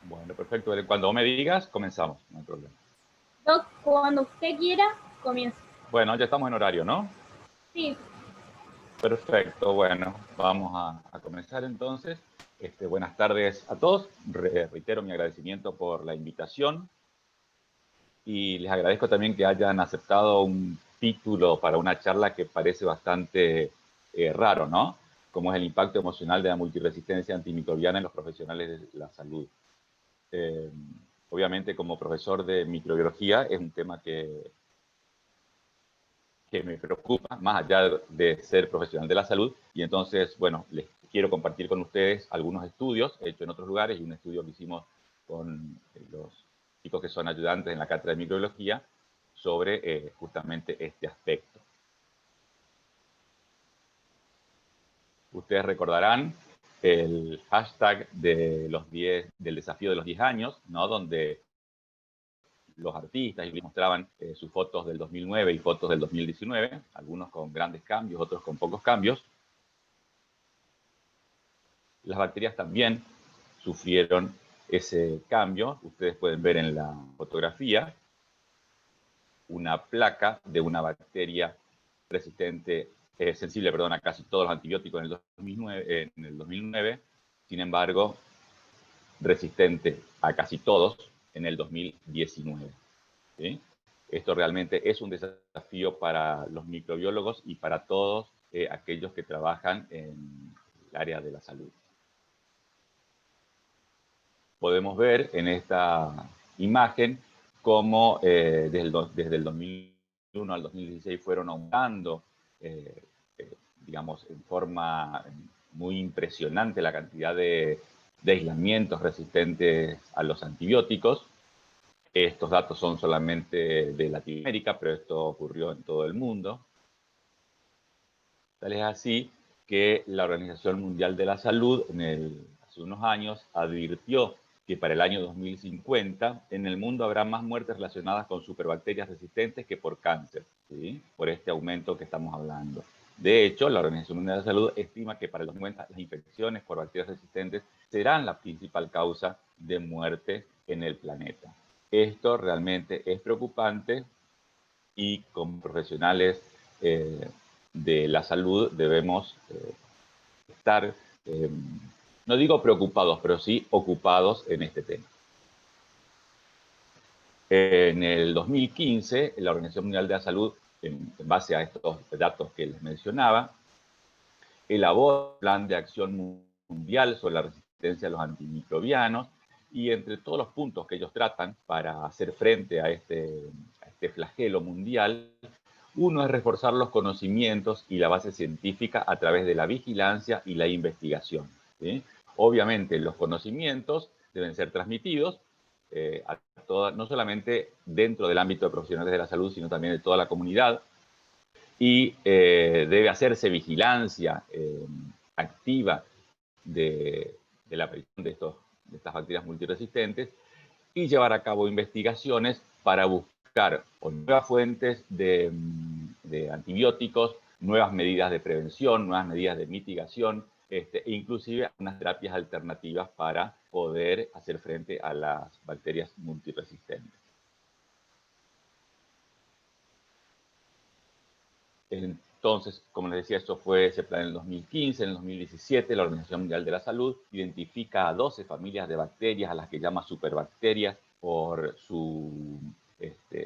Bueno, perfecto. Cuando vos me digas, comenzamos, no hay problema. Doc, cuando usted quiera, comienza. Bueno, ya estamos en horario, ¿no? Sí. Perfecto, bueno, vamos a comenzar entonces. Buenas tardes a todos. Reitero mi agradecimiento por la invitación y les agradezco también que hayan aceptado un título para una charla que parece bastante raro, ¿no? Como es el impacto emocional de la multiresistencia antimicrobiana en los profesionales de la salud. Eh, Obviamente, como profesor de microbiología, es un tema que me preocupa, más allá de ser profesional de la salud, y entonces, bueno, les quiero compartir con ustedes algunos estudios hechos en otros lugares y un estudio que hicimos con los chicos que son ayudantes en la cátedra de microbiología sobre justamente este aspecto. Ustedes recordarán el hashtag de del desafío de los 10 años, ¿no? Donde los artistas y mostraban sus fotos del 2009 y fotos del 2019, algunos con grandes cambios, otros con pocos cambios. Las bacterias también sufrieron ese cambio. Ustedes pueden ver en la fotografía una placa de una bacteria resistente, sensible, perdón, a casi todos los antibióticos en el 2009, sin embargo, resistente a casi todos en el 2019. ¿Sí? Esto realmente es un desafío para los microbiólogos y para todos aquellos que trabajan en el área de la salud. Podemos ver en esta imagen cómo desde el 2001 al 2016 fueron aumentando, digamos, en forma muy impresionante la cantidad de aislamientos resistentes a los antibióticos. Estos datos son solamente de Latinoamérica, pero esto ocurrió en todo el mundo. Tal es así que la Organización Mundial de la Salud hace unos años advirtió que para el año 2050 en el mundo habrá más muertes relacionadas con superbacterias resistentes que por cáncer, ¿sí? Por este aumento que estamos hablando. De hecho, la Organización Mundial de la Salud estima que para el 2050 las infecciones por bacterias resistentes serán la principal causa de muerte en el planeta. Esto realmente es preocupante y como profesionales de la salud debemos estar, no digo preocupados, pero sí ocupados en este tema. En el 2015, la Organización Mundial de la Salud, en base a estos datos que les mencionaba, elaboró un plan de acción mundial sobre la resistencia a los antimicrobianos y entre todos los puntos que ellos tratan para hacer frente a este flagelo mundial, uno es reforzar los conocimientos y la base científica a través de la vigilancia y la investigación, ¿sí? Obviamente los conocimientos deben ser transmitidos no solamente dentro del ámbito de profesionales de la salud, sino también de toda la comunidad, y debe hacerse vigilancia activa de la aparición de estas bacterias multiresistentes y llevar a cabo investigaciones para buscar nuevas fuentes de antibióticos, nuevas medidas de prevención, nuevas medidas de mitigación, e inclusive unas terapias alternativas para poder hacer frente a las bacterias multiresistentes. Entonces, como les decía, esto fue ese plan en el 2015. En el 2017, la Organización Mundial de la Salud identifica a 12 familias de bacterias, a las que llama superbacterias, por su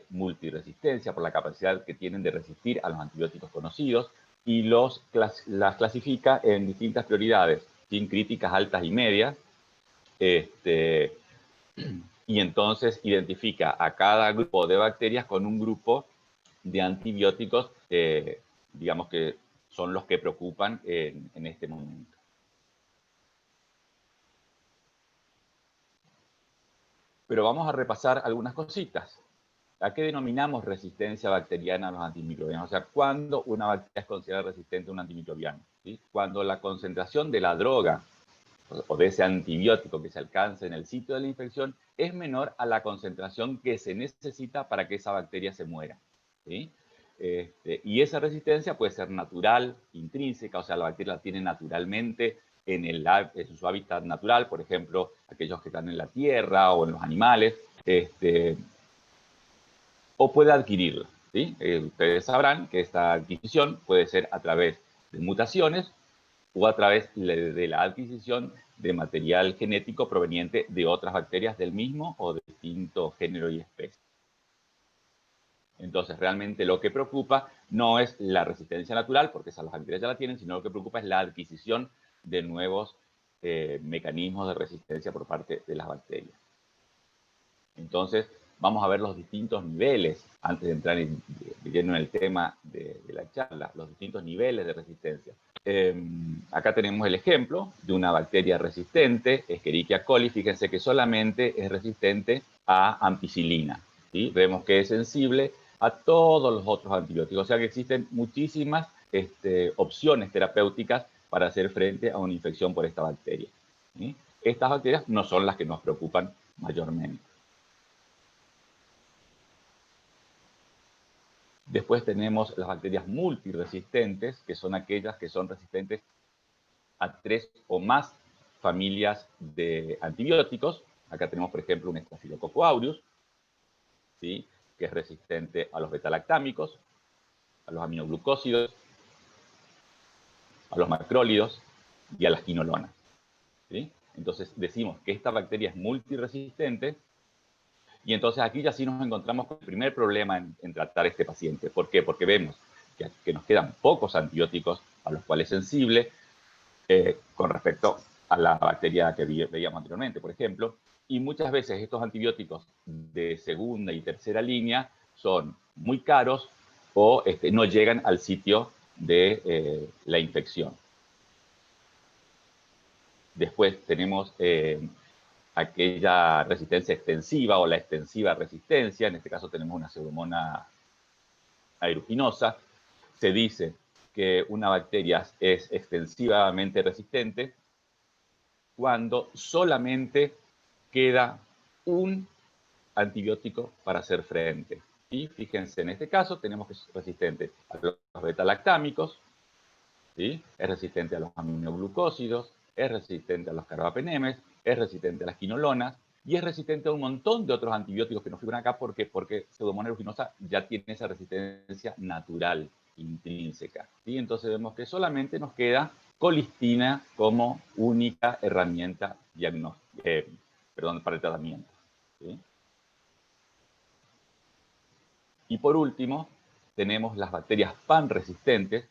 multiresistencia, por la capacidad que tienen de resistir a los antibióticos conocidos, y las clasifica en distintas prioridades, sin críticas altas y medias, y entonces identifica a cada grupo de bacterias con un grupo de antibióticos, digamos que son los que preocupan en este momento. Pero vamos a repasar algunas cositas. ¿A qué denominamos resistencia bacteriana a los antimicrobianos? O sea, ¿cuándo una bacteria es considerada resistente a un antimicrobiano? ¿Sí? Cuando la concentración de la droga o de ese antibiótico que se alcanza en el sitio de la infección es menor a la concentración que se necesita para que esa bacteria se muera, ¿sí? Y esa resistencia puede ser natural, intrínseca, o sea, la bacteria la tiene naturalmente en su hábitat natural, por ejemplo, aquellos que están en la tierra o en los animales, o puede adquirirla, ¿sí? Ustedes sabrán que esta adquisición puede ser a través de mutaciones o a través de la adquisición de material genético proveniente de otras bacterias del mismo o de distinto género y especie. Entonces, realmente lo que preocupa no es la resistencia natural, porque esas las bacterias ya la tienen, sino lo que preocupa es la adquisición de nuevos mecanismos de resistencia por parte de las bacterias. Entonces, vamos a ver los distintos niveles, antes de entrar de lleno en el tema de la charla, los distintos niveles de resistencia. Acá tenemos el ejemplo de una bacteria resistente, Escherichia coli. Fíjense que solamente es resistente a ampicilina, ¿sí? Vemos que es sensible a todos los otros antibióticos, o sea que existen muchísimas opciones terapéuticas para hacer frente a una infección por esta bacteria, ¿sí? Estas bacterias no son las que nos preocupan mayormente. Después tenemos las bacterias multiresistentes, que son aquellas que son resistentes a 3 o más familias de antibióticos. Acá tenemos, por ejemplo, un Staphylococcus aureus, ¿sí?, que es resistente a los betalactámicos, a los aminoglucósidos, a los macrólidos y a las quinolonas, ¿sí? Entonces decimos que esta bacteria es multiresistente. Y entonces aquí ya sí nos encontramos con el primer problema en tratar a este paciente. ¿Por qué? Porque vemos que nos quedan pocos antibióticos a los cuales es sensible con respecto a la bacteria que veíamos anteriormente, por ejemplo. Y muchas veces estos antibióticos de segunda y tercera línea son muy caros o no llegan al sitio de la infección. Después tenemos aquella resistencia extensiva o la extensiva resistencia. En este caso tenemos una Pseudomonas aeruginosa. Se dice que una bacteria es extensivamente resistente cuando solamente queda un antibiótico para hacer frente. Y fíjense, en este caso tenemos que es resistente a los betalactámicos, ¿sí?, es resistente a los aminoglucósidos, es resistente a los carbapenemes, es resistente a las quinolonas y es resistente a un montón de otros antibióticos que nos figuran acá porque Pseudomonas aeruginosa ya tiene esa resistencia natural, intrínseca, ¿sí? Entonces vemos que solamente nos queda colistina como única herramienta para el tratamiento, ¿sí? Y por último, tenemos las bacterias panresistentes,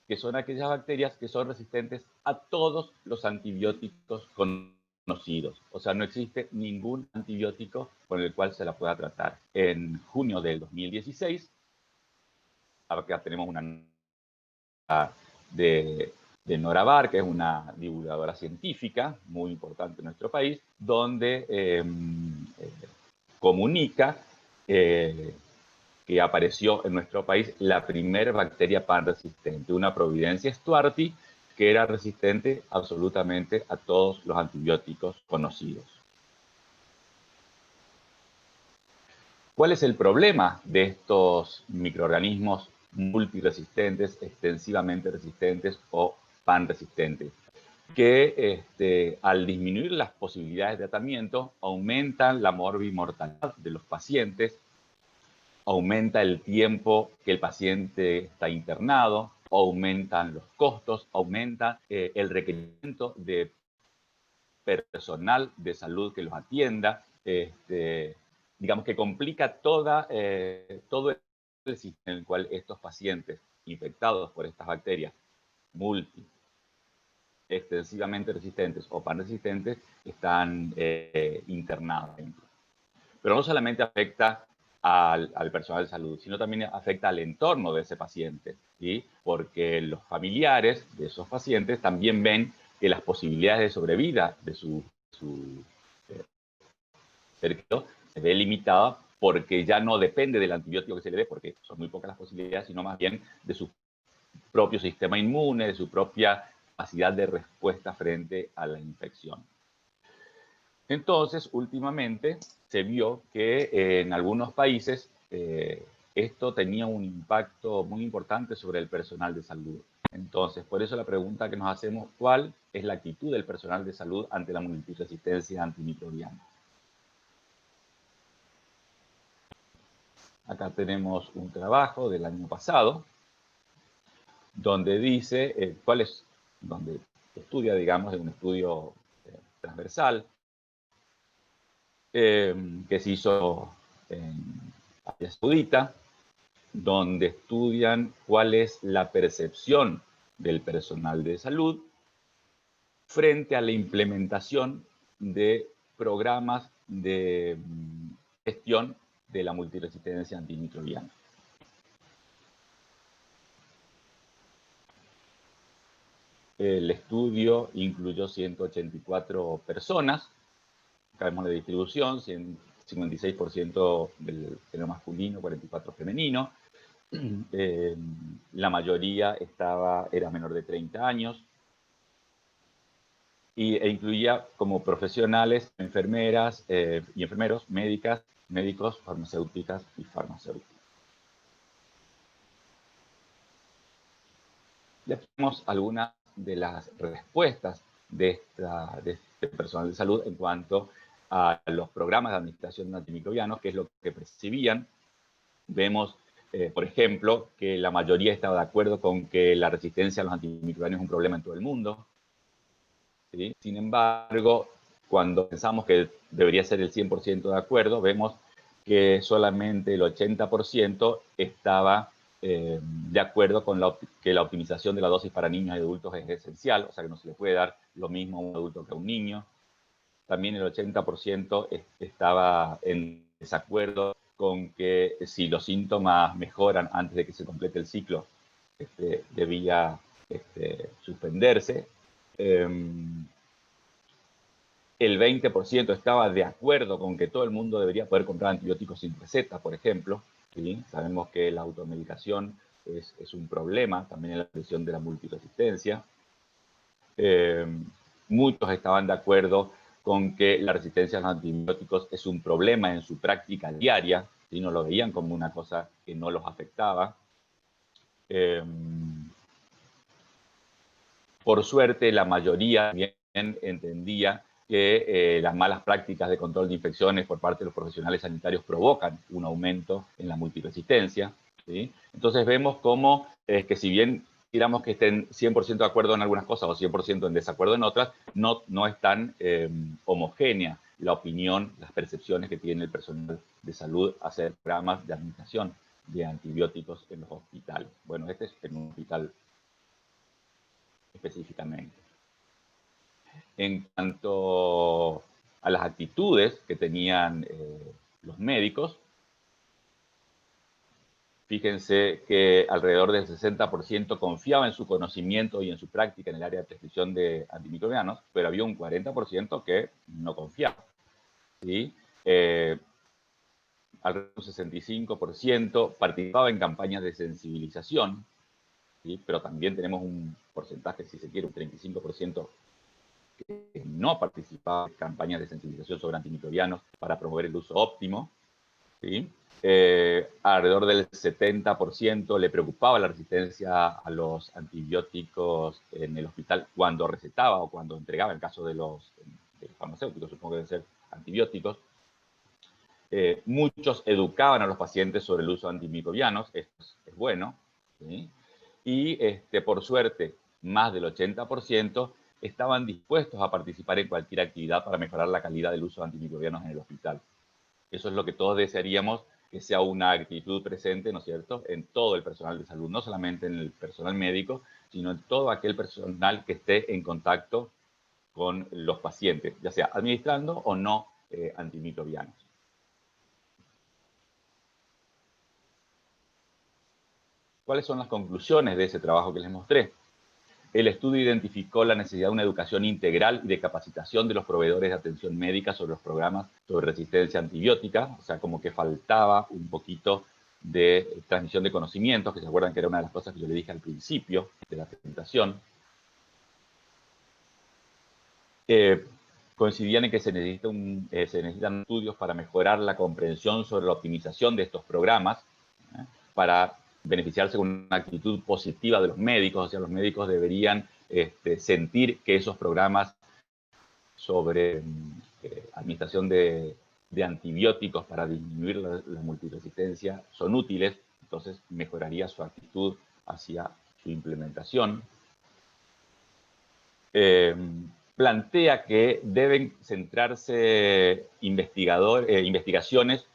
que son aquellas bacterias que son resistentes a todos los antibióticos conocidos. O sea, no existe ningún antibiótico con el cual se la pueda tratar. En junio del 2016, acá tenemos una de Nora Bar, que es una divulgadora científica muy importante en nuestro país, donde comunica que apareció en nuestro país la primera bacteria panresistente, una Providencia stuarti, que era resistente absolutamente a todos los antibióticos conocidos. ¿Cuál es el problema de estos microorganismos multiresistentes, extensivamente resistentes o panresistentes? Que al disminuir las posibilidades de tratamiento aumentan la morbimortalidad de los pacientes, aumenta el tiempo que el paciente está internado, aumentan los costos, aumenta el requerimiento de personal de salud que los atienda, digamos que complica todo el sistema en el cual estos pacientes infectados por estas bacterias extensivamente resistentes o panresistentes están internados. Pero no solamente afecta al personal de salud, sino también afecta al entorno de ese paciente, ¿sí? Porque los familiares de esos pacientes también ven que las posibilidades de sobrevida de su ser querido se ve limitada porque ya no depende del antibiótico que se le dé, porque son muy pocas las posibilidades, sino más bien de su propio sistema inmune, de su propia capacidad de respuesta frente a la infección. Entonces, últimamente se vio que en algunos países esto tenía un impacto muy importante sobre el personal de salud. Entonces, por eso la pregunta que nos hacemos, ¿cuál es la actitud del personal de salud ante la multiresistencia antimicrobiana. Acá tenemos un trabajo del año pasado, donde dice donde estudia, digamos, en un estudio transversal que se hizo en Arabia Saudita, donde estudian cuál es la percepción del personal de salud frente a la implementación de programas de gestión de la multiresistencia antimicrobiana. El estudio incluyó 184 personas. Acá vemos la distribución, 56% del género masculino, 44% femenino. La mayoría era menor de 30 años e incluía como profesionales enfermeras y enfermeros, médicos, farmacéuticas y farmacéuticos. Ya tenemos algunas de las respuestas de este personal de salud en cuanto a los programas de administración de antimicrobianos, que es lo que percibían. Vemos, por ejemplo, que la mayoría estaba de acuerdo con que la resistencia a los antimicrobianos es un problema en todo el mundo. ¿Sí? Sin embargo, cuando pensamos que debería ser el 100% de acuerdo, vemos que solamente el 80% estaba de acuerdo con que la optimización de la dosis para niños y adultos es esencial, o sea que no se le puede dar lo mismo a un adulto que a un niño. También el 80% estaba en desacuerdo con que si los síntomas mejoran antes de que se complete el ciclo, debía suspenderse. El 20% estaba de acuerdo con que todo el mundo debería poder comprar antibióticos sin receta, por ejemplo. ¿Sí? Sabemos que la automedicación es un problema también en la prevención de la multiresistencia. Muchos estaban de acuerdo con que la resistencia a los antibióticos es un problema en su práctica diaria, ¿sí? No lo veían como una cosa que no los afectaba. Por suerte, la mayoría bien entendía que las malas prácticas de control de infecciones por parte de los profesionales sanitarios provocan un aumento en la multiresistencia. ¿Sí? Entonces vemos cómo que si bien quisiéramos que estén 100% de acuerdo en algunas cosas o 100% en desacuerdo en otras, no es tan homogénea la opinión, las percepciones que tiene el personal de salud hacia programas de administración de antibióticos en los hospitales. Bueno, este es en un hospital específicamente. En cuanto a las actitudes que tenían los médicos, fíjense que alrededor del 60% confiaba en su conocimiento y en su práctica en el área de prescripción de antimicrobianos, pero había un 40% que no confiaba. ¿Sí? Alrededor del 65% participaba en campañas de sensibilización, ¿sí? Pero también tenemos un porcentaje, si se quiere, un 35% que no participaba en campañas de sensibilización sobre antimicrobianos para promover el uso óptimo. ¿Sí? Alrededor del 70% le preocupaba la resistencia a los antibióticos en el hospital cuando recetaba o cuando entregaba, en el caso de los farmacéuticos, supongo que deben ser antibióticos. Muchos educaban a los pacientes sobre el uso de antimicrobianos, esto es bueno. ¿Sí? Y por suerte, más del 80% estaban dispuestos a participar en cualquier actividad para mejorar la calidad del uso de antimicrobianos en el hospital. Eso es lo que todos desearíamos que sea una actitud presente, ¿no es cierto?, en todo el personal de salud, no solamente en el personal médico, sino en todo aquel personal que esté en contacto con los pacientes, ya sea administrando o no antimicrobianos. ¿Cuáles son las conclusiones de ese trabajo que les mostré? El estudio identificó la necesidad de una educación integral y de capacitación de los proveedores de atención médica sobre los programas sobre resistencia antibiótica, o sea, como que faltaba un poquito de transmisión de conocimientos, que se acuerdan que era una de las cosas que yo le dije al principio de la presentación. Coincidían en que se necesitan estudios para mejorar la comprensión sobre la optimización de estos programas, para beneficiarse con una actitud positiva de los médicos, o sea, los médicos deberían sentir que esos programas sobre administración de antibióticos para disminuir la multiresistencia son útiles, entonces mejoraría su actitud hacia su implementación. Plantea que deben centrarse investigaciones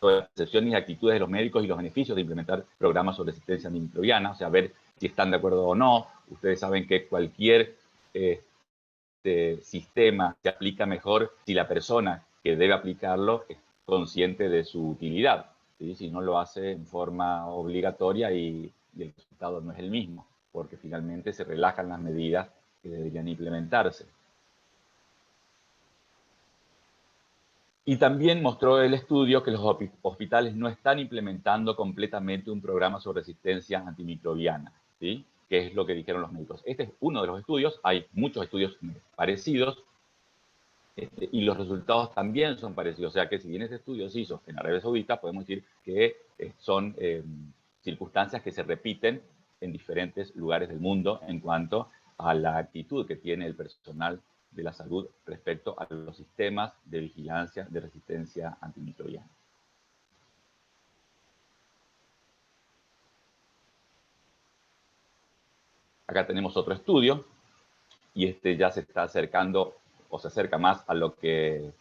sobre las percepciones y actitudes de los médicos y los beneficios de implementar programas sobre resistencia antimicrobiana, o sea, ver si están de acuerdo o no. Ustedes saben que cualquier sistema se aplica mejor si la persona que debe aplicarlo es consciente de su utilidad, ¿sí? Si no lo hace en forma obligatoria y el resultado no es el mismo, porque finalmente se relajan las medidas que deberían implementarse. Y también mostró el estudio que los hospitales no están implementando completamente un programa sobre resistencia antimicrobiana, ¿sí? Que es lo que dijeron los médicos. Este es uno de los estudios, hay muchos estudios parecidos, y los resultados también son parecidos. O sea que si bien este estudio se hizo en Arabia Saudita, podemos decir que son circunstancias que se repiten en diferentes lugares del mundo en cuanto a la actitud que tiene el personal de la salud respecto a los sistemas de vigilancia de resistencia antimicrobiana. Acá tenemos otro estudio, y este ya se está acercando, o se acerca más a lo que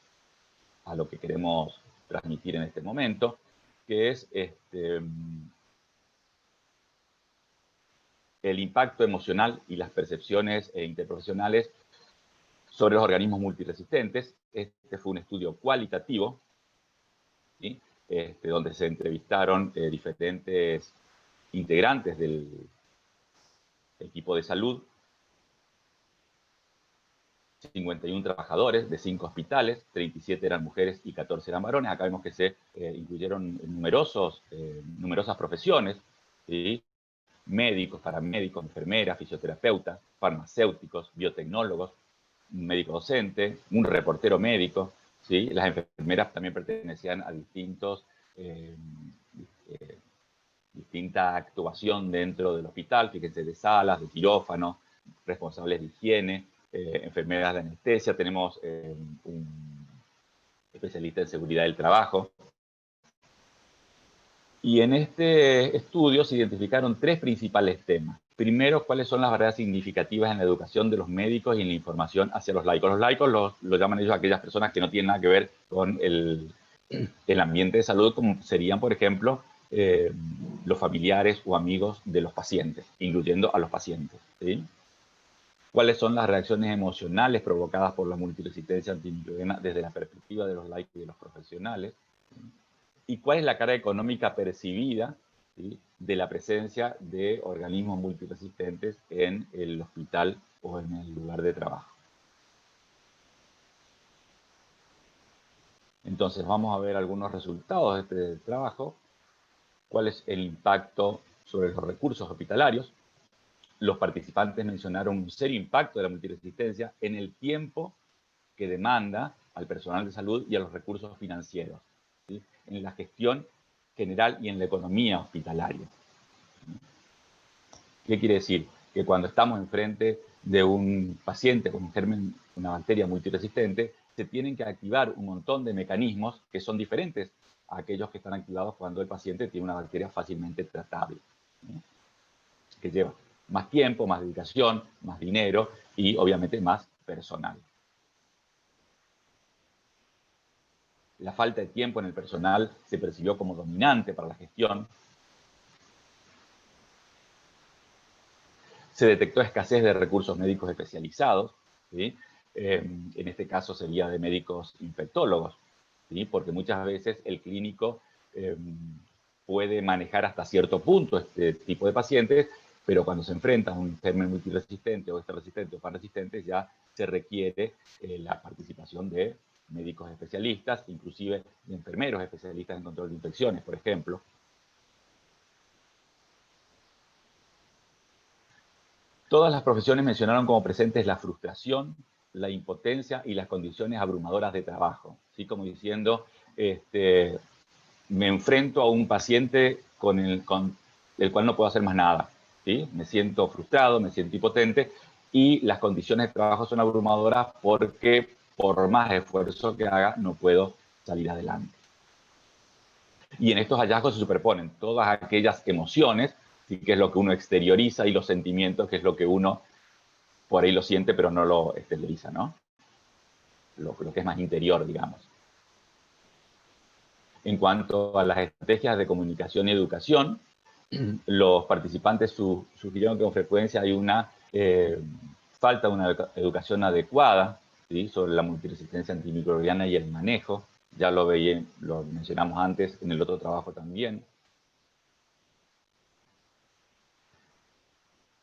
queremos transmitir en este momento, que es el impacto emocional y las percepciones interprofesionales sobre los organismos multiresistentes. Este fue un estudio cualitativo, ¿sí? Donde se entrevistaron diferentes integrantes del equipo de salud, 51 trabajadores de 5 hospitales, 37 eran mujeres y 14 eran varones. Acá vemos que se incluyeron numerosas profesiones, ¿sí? Médicos, paramédicos, enfermeras, fisioterapeutas, farmacéuticos, biotecnólogos, un médico docente, un reportero médico, ¿sí? Las enfermeras también pertenecían a distinta actuación dentro del hospital, fíjense, de salas, de quirófano, responsables de higiene, enfermeras de anestesia, tenemos un especialista en seguridad del trabajo. Y en este estudio se identificaron 3 principales temas. Primero, cuáles son las barreras significativas en la educación de los médicos y en la información hacia los laicos. Los laicos lo llaman ellos aquellas personas que no tienen nada que ver con el ambiente de salud, como serían, por ejemplo, los familiares o amigos de los pacientes, incluyendo a los pacientes, ¿sí? ¿Cuáles son las reacciones emocionales provocadas por la multiresistencia antimicrobiana desde la perspectiva de los laicos y de los profesionales? ¿Y cuál es la carga económica percibida, ¿sí?, de la presencia de organismos multiresistentes en el hospital o en el lugar de trabajo? Entonces vamos a ver algunos resultados de este trabajo. ¿Cuál es el impacto sobre los recursos hospitalarios? Los participantes mencionaron un serio impacto de la multiresistencia en el tiempo que demanda al personal de salud y a los recursos financieros, ¿sí?, en la gestión general y en la economía hospitalaria. ¿Qué quiere decir? Que cuando estamos enfrente de un paciente con un germen, una bacteria multiresistente, se tienen que activar un montón de mecanismos que son diferentes a aquellos que están activados cuando el paciente tiene una bacteria fácilmente tratable, ¿sí?, que lleva más tiempo, más dedicación, más dinero y obviamente más personal. La falta de tiempo en el personal se percibió como dominante para la gestión. Se detectó escasez de recursos médicos especializados, ¿sí? En este caso sería de médicos infectólogos, ¿sí?, porque muchas veces el clínico puede manejar hasta cierto punto este tipo de pacientes, pero cuando se enfrenta a un germen multiresistente o resistente o panresistente, ya se requiere la participación de médicos especialistas, inclusive de enfermeros especialistas en control de infecciones, por ejemplo. Todas las profesiones mencionaron como presentes la frustración, la impotencia y las condiciones abrumadoras de trabajo, ¿sí?, como diciendo, me enfrento a un paciente con el cual no puedo hacer más nada, ¿sí? Me siento frustrado, me siento impotente y las condiciones de trabajo son abrumadoras porque por más esfuerzo que haga no puedo salir adelante. Y en estos hallazgos se superponen todas aquellas emociones, ¿sí? Que es lo que uno exterioriza, y los sentimientos, que es lo que uno por ahí lo siente pero no lo exterioriza, ¿no? Lo que es más interior, digamos. En cuanto a las estrategias de comunicación y educación, los participantes sugirieron que con frecuencia hay una falta de una educación adecuada, ¿sí? Sobre la multiresistencia antimicrobiana y el manejo. Ya lo mencionamos antes en el otro trabajo también.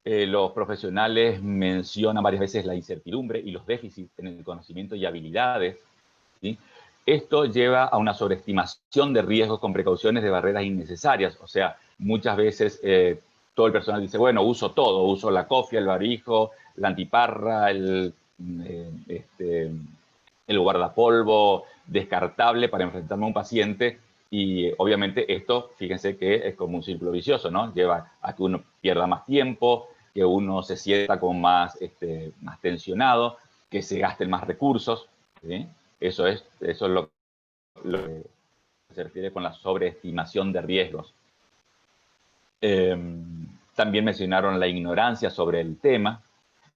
Los profesionales mencionan varias veces la incertidumbre y los déficits en el conocimiento y habilidades, ¿sí? Esto lleva a una sobreestimación de riesgos con precauciones de barreras innecesarias. O sea, muchas veces todo el personal dice, bueno, uso todo, uso la cofia, el barbijo, la antiparra, el guardapolvo descartable para enfrentarme a un paciente. Y obviamente esto, fíjense que es como un círculo vicioso, ¿no? Lleva a que uno pierda más tiempo, que uno se sienta como más tensionado, que se gasten más recursos, ¿sí? Eso es lo que se refiere con la sobreestimación de riesgos. También mencionaron la ignorancia sobre el tema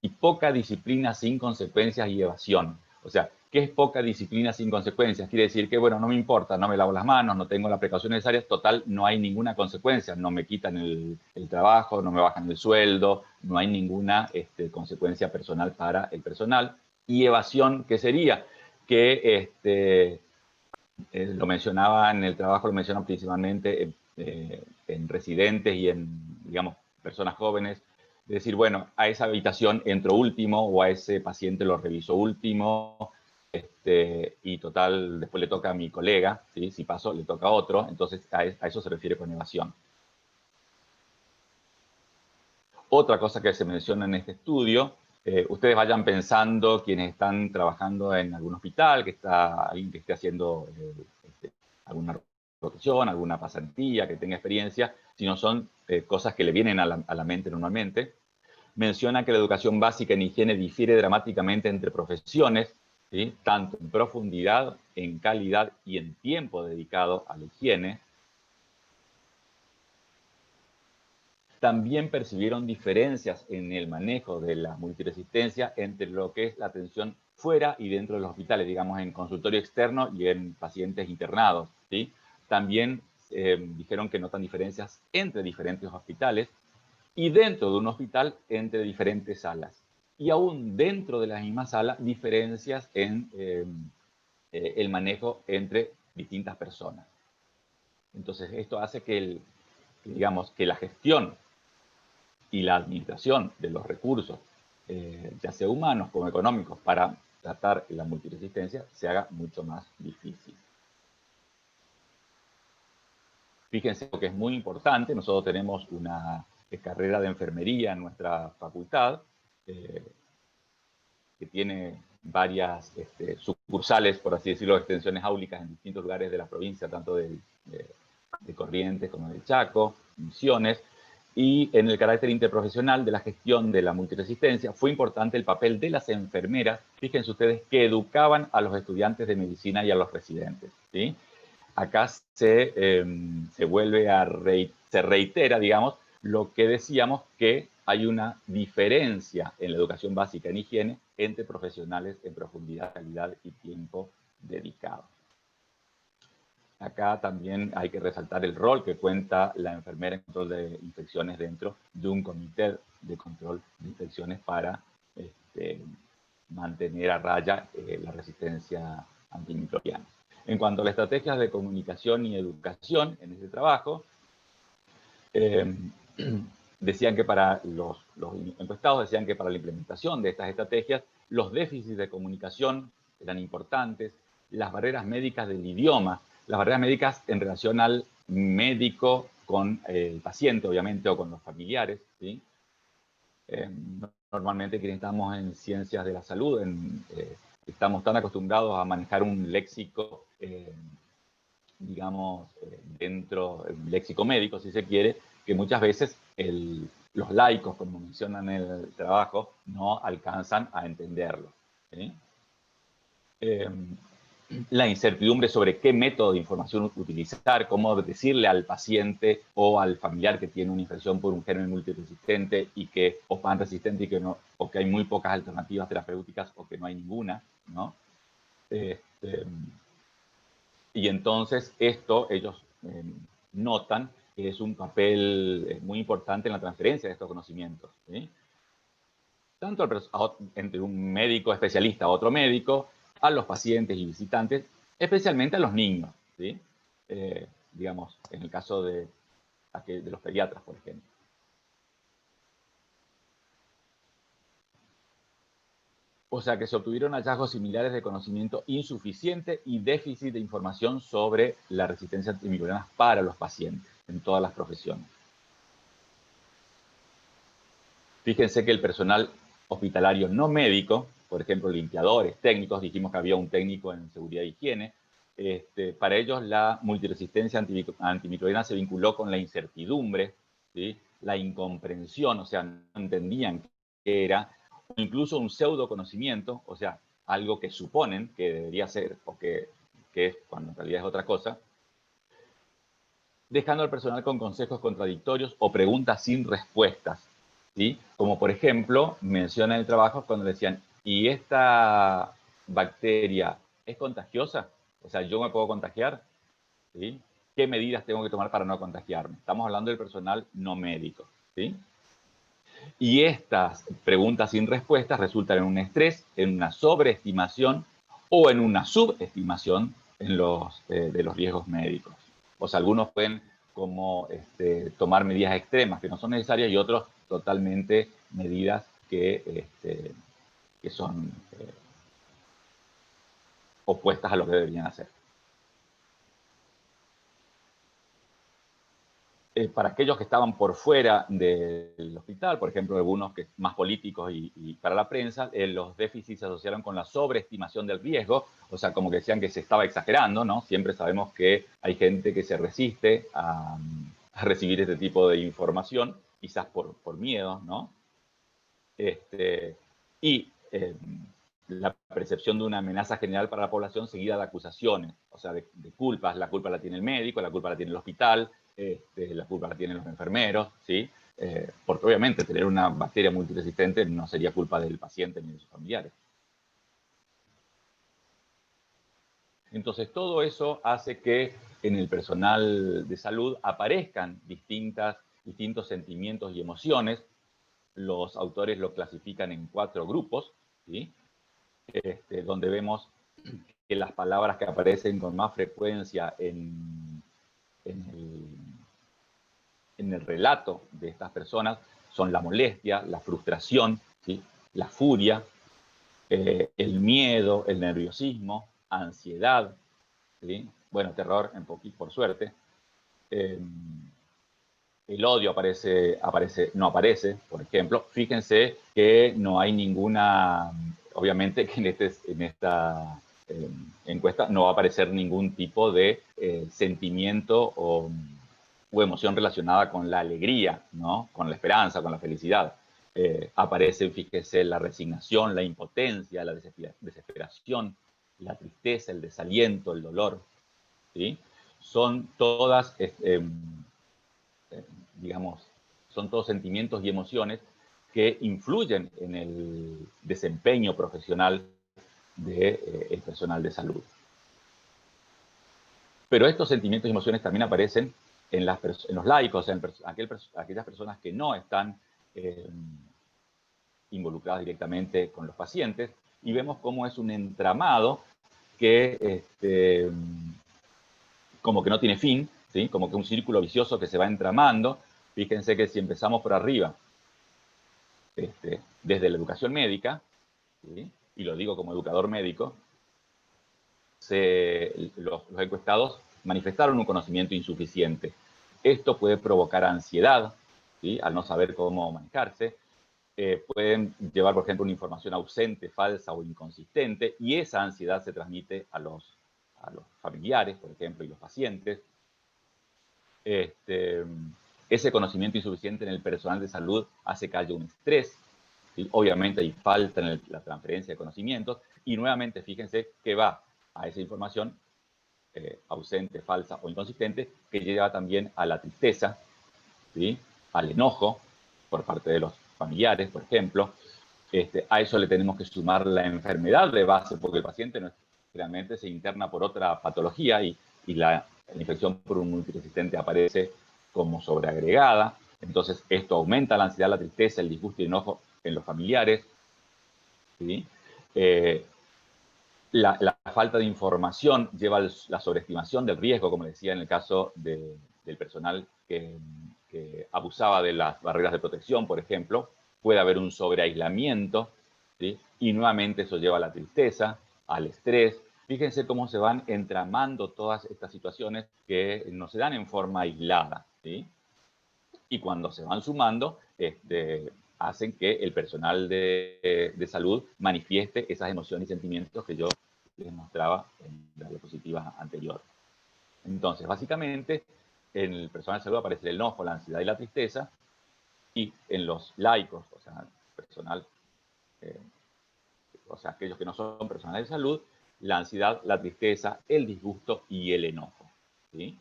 y poca disciplina sin consecuencias y evasión. O sea, ¿qué es poca disciplina sin consecuencias? Quiere decir que, bueno, no me importa, no me lavo las manos, no tengo la precaución necesaria, total, no hay ninguna consecuencia, no me quitan el trabajo, no me bajan el sueldo, no hay ninguna consecuencia personal para el personal. Y evasión, ¿qué sería? Que lo mencionaba en el trabajo, lo mencionan principalmente en residentes y en, digamos, personas jóvenes. Es decir, bueno, a esa habitación entro último o a ese paciente lo reviso último, y total, después le toca a mi colega, ¿sí? Si paso, le toca a otro. Entonces, a eso se refiere con evasión. Otra cosa que se menciona en este estudio, ustedes vayan pensando, quienes están trabajando en algún hospital, alguien que esté haciendo alguna rotación, alguna pasantía, que tenga experiencia, si no son cosas que le vienen a la mente normalmente. Menciona que la educación básica en higiene difiere dramáticamente entre profesiones, ¿sí? Tanto en profundidad, en calidad y en tiempo dedicado a la higiene. También percibieron diferencias en el manejo de la multiresistencia entre lo que es la atención fuera y dentro de los hospitales, digamos, en consultorio externo y en pacientes internados, ¿sí? También dijeron que notan diferencias entre diferentes hospitales y dentro de un hospital entre diferentes salas. Y aún dentro de la misma sala, diferencias en el manejo entre distintas personas. Entonces, esto hace que digamos, que la gestión y la administración de los recursos, ya sea humanos como económicos, para tratar la multiresistencia, se haga mucho más difícil. Fíjense que es muy importante, nosotros tenemos una carrera de enfermería en nuestra facultad, que tiene varias sucursales, por así decirlo, extensiones áulicas en distintos lugares de la provincia, tanto de Corrientes como de Chaco, Misiones. Y en el carácter interprofesional de la gestión de la multiresistencia fue importante el papel de las enfermeras, fíjense ustedes, que educaban a los estudiantes de medicina y a los residentes, ¿sí? Acá se reitera, digamos, lo que decíamos, que hay una diferencia en la educación básica en higiene entre profesionales en profundidad, calidad y tiempo dedicado. Acá también hay que resaltar el rol que cuenta la enfermera en control de infecciones dentro de un comité de control de infecciones para mantener a raya la resistencia antimicrobiana. En cuanto a las estrategias de comunicación y educación en este trabajo, decían que para los encuestados decían que para la implementación de estas estrategias, los déficits de comunicación eran importantes, las barreras médicas del idioma, las barreras médicas en relación al médico con el paciente, obviamente, o con los familiares, ¿sí? Normalmente quienes estamos en ciencias de la salud, estamos tan acostumbrados a manejar un léxico, digamos, dentro del léxico médico, si se quiere, que muchas veces el los laicos, como mencionan en el trabajo, no alcanzan a entenderlo, ¿sí? La incertidumbre sobre qué método de información utilizar, cómo decirle al paciente o al familiar que tiene una infección por un germen multiresistente o pan resistente y que no, o que hay muy pocas alternativas terapéuticas o que no hay ninguna, ¿no? Y entonces ellos notan que es un papel muy importante en la transferencia de estos conocimientos, ¿sí? Tanto entre un médico especialista a otro médico, a los pacientes y visitantes, especialmente a los niños, ¿sí? Digamos, en el caso de los pediatras, por ejemplo. O sea que se obtuvieron hallazgos similares de conocimiento insuficiente y déficit de información sobre la resistencia antimicrobiana para los pacientes en todas las profesiones. Fíjense que el personal hospitalario no médico, por ejemplo, limpiadores, técnicos, dijimos que había un técnico en seguridad e higiene, para ellos la multiresistencia antimicrobiana se vinculó con la incertidumbre, ¿sí? La incomprensión, o sea, no entendían qué era, incluso un pseudo conocimiento, o sea, algo que suponen que debería ser o que es cuando en realidad es otra cosa, dejando al personal con consejos contradictorios o preguntas sin respuestas, ¿sí? Como por ejemplo, menciona en el trabajo cuando decían, ¿y esta bacteria es contagiosa? O sea, ¿yo me puedo contagiar? ¿Sí? ¿Qué medidas tengo que tomar para no contagiarme? Estamos hablando del personal no médico, ¿sí? Y estas preguntas sin respuestas resultan en un estrés, en una sobreestimación o en una subestimación de los riesgos médicos. O sea, algunos pueden como tomar medidas extremas que no son necesarias y otros totalmente medidas que son opuestas a lo que deberían hacer. Para aquellos que estaban por fuera del hospital, por ejemplo, algunos que más políticos y para la prensa, los déficits se asociaron con la sobreestimación del riesgo, o sea, como que decían que se estaba exagerando, ¿no? Siempre sabemos que hay gente que se resiste a recibir este tipo de información, quizás por miedo, ¿no? La percepción de una amenaza general para la población seguida de acusaciones, o sea, de culpas. La culpa la tiene el médico, la culpa la tiene el hospital, la culpa la tienen los enfermeros, ¿sí? Porque obviamente tener una bacteria multiresistente no sería culpa del paciente ni de sus familiares. Entonces, todo eso hace que en el personal de salud aparezcan distintos sentimientos y emociones. Los autores lo clasifican en 4 grupos, ¿sí? Donde vemos que las palabras que aparecen con más frecuencia en el relato de estas personas son la molestia, la frustración, ¿sí? La furia, el miedo, el nerviosismo, ansiedad, ¿sí? Bueno, terror, por suerte. El odio no aparece, por ejemplo. Fíjense que no hay ninguna, obviamente que en esta encuesta no va a aparecer ningún tipo de sentimiento o emoción relacionada con la alegría, ¿no? Con la esperanza, con la felicidad. Aparecen, fíjese, la resignación, la impotencia, la desesperación, la tristeza, el desaliento, el dolor, ¿sí? Son todas digamos, son todos sentimientos y emociones que influyen en el desempeño profesional del personal de salud. Pero estos sentimientos y emociones también aparecen en los laicos, en aquellas personas que no están involucradas directamente con los pacientes, y vemos cómo es un entramado que como que no tiene fin, ¿sí? Como que un círculo vicioso que se va entramando. Fíjense que si empezamos por arriba, desde la educación médica, ¿sí? Y lo digo como educador médico, los encuestados manifestaron un conocimiento insuficiente. Esto puede provocar ansiedad, ¿sí? Al no saber cómo manejarse. Pueden llevar, por ejemplo, una información ausente, falsa o inconsistente, y esa ansiedad se transmite a los familiares, por ejemplo, y los pacientes. ese conocimiento insuficiente en el personal de salud hace que haya un estrés, ¿sí? Obviamente hay falta en la transferencia de conocimientos, y nuevamente fíjense que va a esa información ausente, falsa o inconsistente, que lleva también a la tristeza, ¿sí? Al enojo por parte de los familiares, por ejemplo. A eso le tenemos que sumar la enfermedad de base, porque el paciente no, realmente se interna por otra patología y la infección por un multiresistente aparece como sobreagregada. Entonces, esto aumenta la ansiedad, la tristeza, el disgusto y el enojo en los familiares, ¿sí? La falta de información lleva a la sobreestimación del riesgo, como decía en el caso del personal que abusaba de las barreras de protección, por ejemplo. Puede haber un sobreaislamiento, ¿sí? Y nuevamente eso lleva a la tristeza, al estrés. Fíjense cómo se van entramando todas estas situaciones que no se dan en forma aislada, ¿sí? Y cuando se van sumando, hacen que el personal de salud manifieste esas emociones y sentimientos que yo les mostraba en la diapositiva anterior. Entonces, básicamente, en el personal de salud aparece el enojo, la ansiedad y la tristeza, y en los laicos, o sea, personal, o sea, aquellos que no son personal de salud, la ansiedad, la tristeza, el disgusto y el enojo, ¿sí?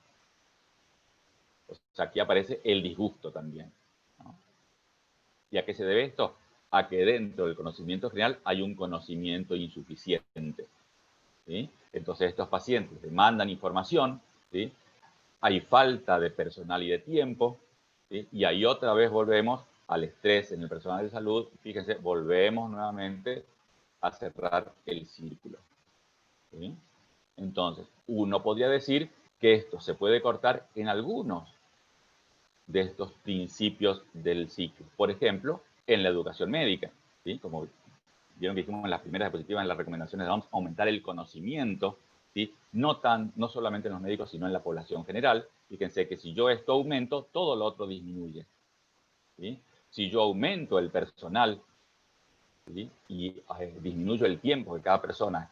O sea, aquí aparece el disgusto también, ¿no? ¿Y a qué se debe esto? A que dentro del conocimiento general hay un conocimiento insuficiente, ¿sí? Entonces estos pacientes demandan información, ¿sí? Hay falta de personal y de tiempo, ¿sí? Y ahí otra vez volvemos al estrés en el personal de salud. Fíjense, volvemos nuevamente a cerrar el círculo, ¿sí? Entonces, uno podría decir que esto se puede cortar en algunos de estos principios del ciclo. Por ejemplo, en la educación médica, ¿sí? Como vieron que dijimos en las primeras diapositivas, en las recomendaciones de OMS, aumentar el conocimiento, ¿sí? No solamente en los médicos, sino en la población general. Fíjense que si yo esto aumento, todo lo otro disminuye, ¿sí? Si yo aumento el personal, ¿sí? Y disminuyo el tiempo que cada persona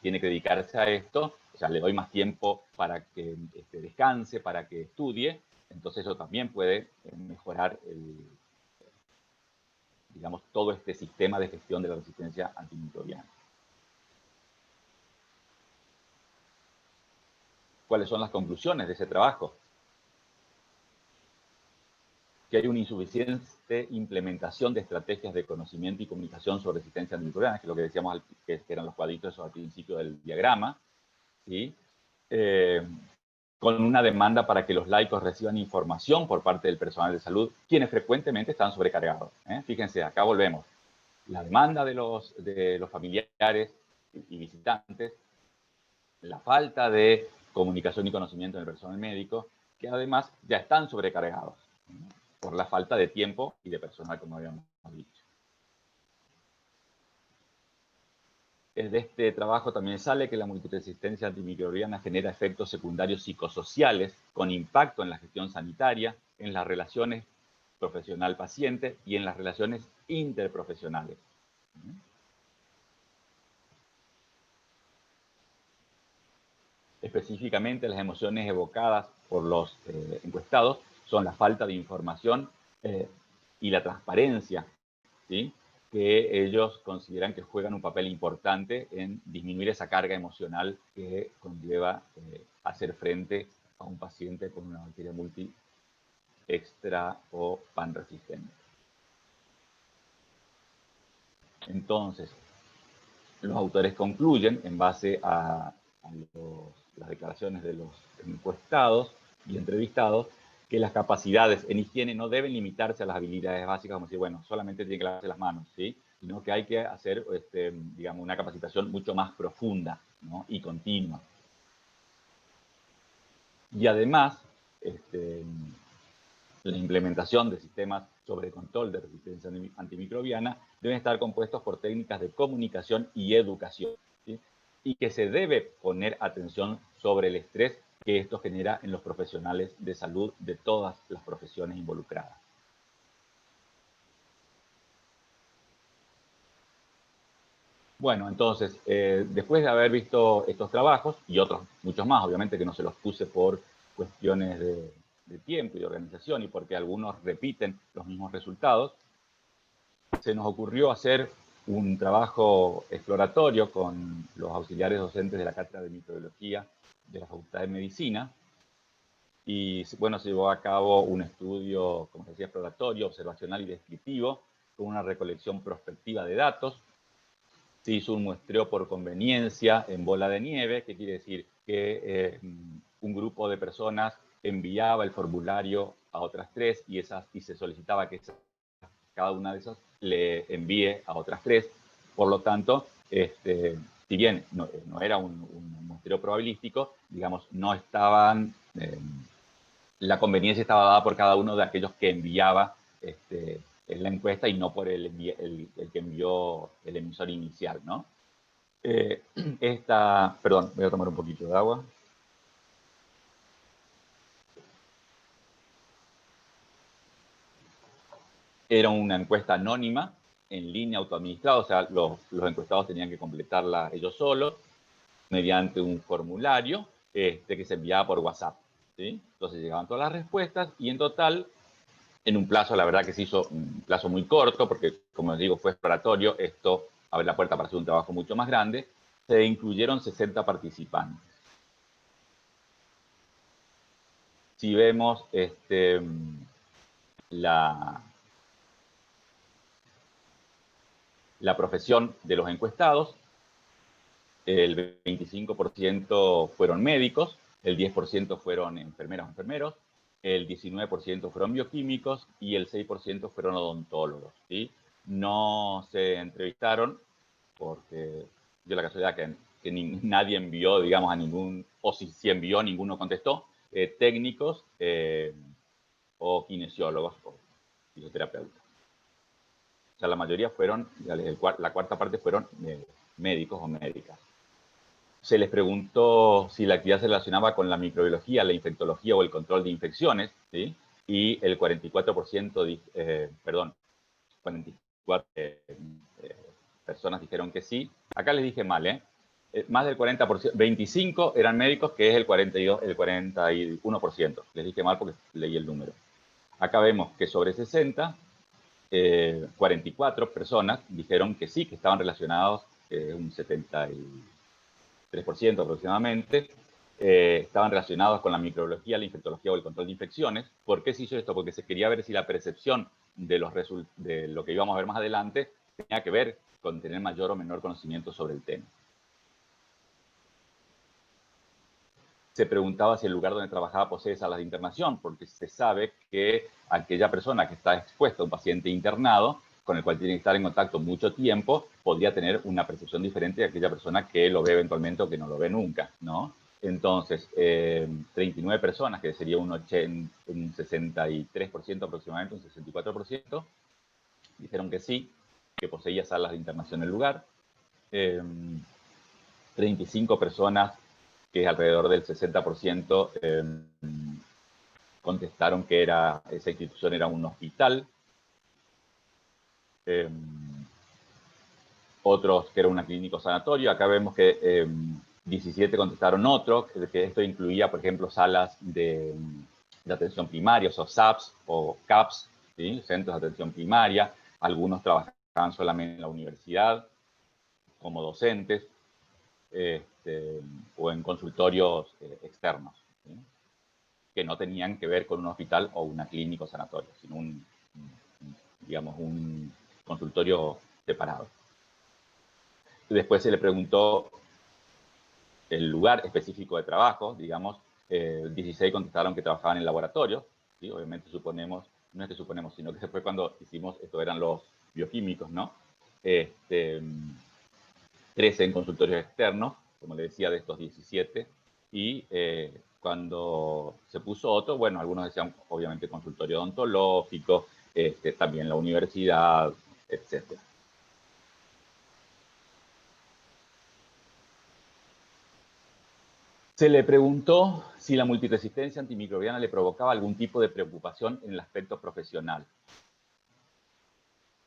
tiene que dedicarse a esto, o sea, le doy más tiempo para que descanse, para que estudie, entonces eso también puede mejorar digamos, todo este sistema de gestión de la resistencia antimicrobiana. ¿Cuáles son las conclusiones de ese trabajo? Que hay una insuficiente implementación de estrategias de conocimiento y comunicación sobre resistencia antimicrobiana, que es lo que decíamos, que eran los cuadritos al principio del diagrama, ¿sí? Con una demanda para que los laicos reciban información por parte del personal de salud, quienes frecuentemente están sobrecargados. Fíjense, acá volvemos. La demanda de los familiares y visitantes, la falta de comunicación y conocimiento en el personal médico, que además ya están sobrecargados por la falta de tiempo y de personal, como habíamos dicho. De este trabajo también sale que la multiresistencia antimicrobiana genera efectos secundarios psicosociales con impacto en la gestión sanitaria, en las relaciones profesional-paciente y en las relaciones interprofesionales. Específicamente, las emociones evocadas por los encuestados son la falta de información y la transparencia, ¿sí? Que ellos consideran que juegan un papel importante en disminuir esa carga emocional que conlleva hacer frente a un paciente con una bacteria multi extra o panresistente. Entonces, los autores concluyen, en base a las declaraciones de los encuestados y entrevistados, que las capacidades en higiene no deben limitarse a las habilidades básicas, como decir, bueno, solamente tiene que lavarse las manos, ¿sí? Sino que hay que hacer, digamos, una capacitación mucho más profunda, ¿no? Y continua. Y además, la implementación de sistemas sobre control de resistencia antimicrobiana deben estar compuestos por técnicas de comunicación y educación, ¿sí? Y que se debe poner atención sobre el estrés que esto genera en los profesionales de salud de todas las profesiones involucradas. Bueno, entonces, después de haber visto estos trabajos, y otros muchos más, obviamente que no se los puse por cuestiones de tiempo y de organización y porque algunos repiten los mismos resultados, se nos ocurrió hacer un trabajo exploratorio con los auxiliares docentes de la Cátedra de Microbiología de la Facultad de Medicina. Y bueno, se llevó a cabo un estudio, como decía, exploratorio, observacional y descriptivo, con una recolección prospectiva de datos. Se hizo un muestreo por conveniencia en bola de nieve, que quiere decir que un grupo de personas enviaba el formulario a otras tres y se solicitaba que cada una de esas le envíe a otras tres. Por lo tanto, si bien no era un muestreo probabilístico, digamos, no estaban, la conveniencia estaba dada por cada uno de aquellos que enviaba en la encuesta y no por el que envió el emisor inicial, ¿no? Perdón, voy a tomar un poquito de agua. Era una encuesta anónima, en línea, autoadministrada, o sea, los encuestados tenían que completarla ellos solos, mediante un formulario que se enviaba por WhatsApp, ¿sí? Entonces llegaban todas las respuestas y en total, en un plazo, la verdad que se hizo un plazo muy corto, porque como les digo, fue exploratorio, esto abre la puerta para hacer un trabajo mucho más grande, se incluyeron 60 participantes. Si vemos la profesión de los encuestados, el 25% fueron médicos, el 10% fueron enfermeras o enfermeros, el 19% fueron bioquímicos y el 6% fueron odontólogos, ¿sí? No se entrevistaron porque dio la casualidad que nadie envió, digamos, a ningún, o si envió, ninguno contestó, técnicos o kinesiólogos o fisioterapeutas. O sea, la mayoría fueron, la cuarta parte fueron médicos o médicas. Se les preguntó si la actividad se relacionaba con la microbiología, la infectología o el control de infecciones, ¿sí? Y el 44%, 44 personas dijeron que sí. Acá les dije mal, ¿eh? Más del 40%, 25 eran médicos, que es el 41%. Les dije mal porque leí el número. Acá vemos que sobre 60, 44 personas dijeron que sí, que estaban relacionados, un 73% aproximadamente, estaban relacionados con la microbiología, la infectología o el control de infecciones. ¿Por qué se hizo esto? Porque se quería ver si la percepción de lo que íbamos a ver más adelante tenía que ver con tener mayor o menor conocimiento sobre el tema. Se preguntaba si el lugar donde trabajaba posee salas de internación, porque se sabe que aquella persona que está expuesta a un paciente internado, con el cual tiene que estar en contacto mucho tiempo, podría tener una percepción diferente de aquella persona que lo ve eventualmente o que no lo ve nunca, ¿no? Entonces, 39 personas, que sería un 63% aproximadamente, un 64%, dijeron que sí, que poseía salas de internación en el lugar. 35 personas, que es alrededor del 60%, contestaron que esa institución era un hospital. Otros que era una clínica sanatorio. Acá vemos que 17 contestaron otro, que esto incluía, por ejemplo, salas de atención primaria, o SAPS o CAPS, ¿sí? Centros de atención primaria. Algunos trabajaban solamente en la universidad como docentes, o en consultorios externos, ¿sí? Que no tenían que ver con un hospital o una clínica o sanatorio, sino digamos, un consultorio separado. Después se le preguntó el lugar específico de trabajo, digamos, 16 contestaron que trabajaban en laboratorios, ¿sí? Obviamente suponemos, no es que suponemos, sino que fue cuando hicimos, esto eran los bioquímicos, ¿no? 13 en consultorios externos, como le decía, de estos 17, y cuando se puso otro, bueno, algunos decían, obviamente, consultorio odontológico, también la universidad, etcétera. Se le preguntó si la multiresistencia antimicrobiana le provocaba algún tipo de preocupación en el aspecto profesional.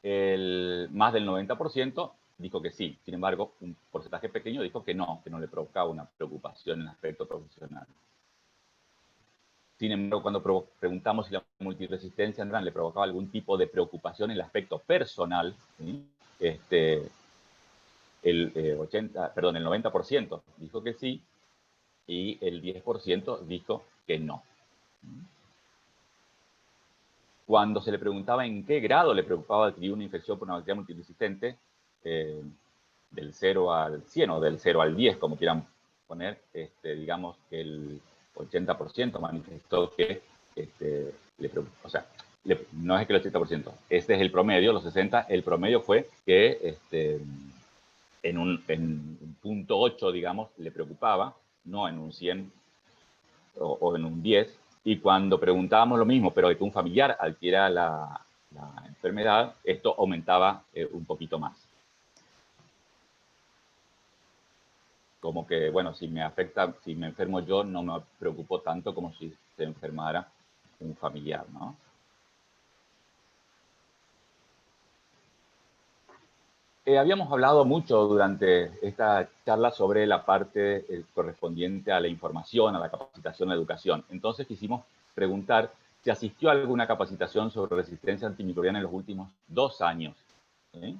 Más del 90% dijo que sí. Sin embargo, un porcentaje pequeño dijo que no le provocaba una preocupación en el aspecto profesional. Sin embargo, cuando preguntamos si la multiresistencia le provocaba algún tipo de preocupación en el aspecto personal, ¿sí? El 90% dijo que sí y el 10% dijo que no. Cuando se le preguntaba en qué grado le preocupaba adquirir una infección por una bacteria multiresistente, del 0 al 100 o del 0 al 10, como quieran poner, digamos que el 80% manifestó que le preocupa. O sea, no es que el 80%, este es el promedio, los 60%, el promedio fue que en un punto 8, digamos, le preocupaba, no en un 100 o en un 10, y cuando preguntábamos lo mismo, pero de que un familiar adquiera la enfermedad, esto aumentaba un poquito más. Como que, bueno, si me afecta, si me enfermo yo, no me preocupo tanto como si se enfermara un familiar, ¿no? Habíamos hablado mucho durante esta charla sobre la parte correspondiente a la información, a la capacitación, a la educación. Entonces quisimos preguntar si asistió a alguna capacitación sobre resistencia antimicrobiana en los últimos 2 años. ¿Sí?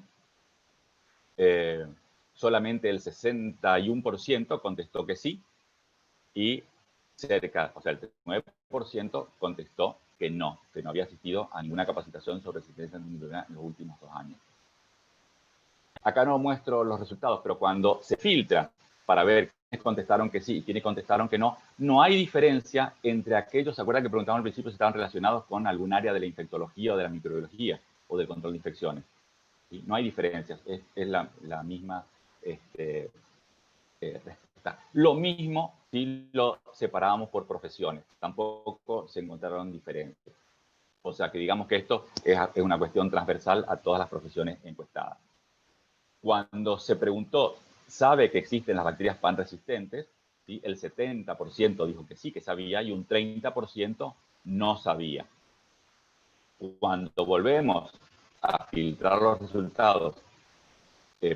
Solamente el 61% contestó que sí y cerca, o sea, el 39% contestó que no había asistido a ninguna capacitación sobre resistencia antimicrobiana en los últimos 2 años. Acá no muestro los resultados, pero cuando se filtra para ver quiénes contestaron que sí y quiénes contestaron que no, no hay diferencia entre aquellos, ¿se acuerdan que preguntamos al principio si estaban relacionados con algún área de la infectología o de la microbiología o del control de infecciones? ¿Sí? No hay diferencias, es la misma respuesta. Lo mismo si lo separábamos por profesiones, tampoco se encontraron diferencias. O sea que digamos que esto es una cuestión transversal a todas las profesiones encuestadas. Cuando se preguntó, ¿sabe que existen las bacterias pan resistentes? ¿Sí? El 70% dijo que sí, que sabía, y un 30% no sabía. Cuando volvemos a filtrar los resultados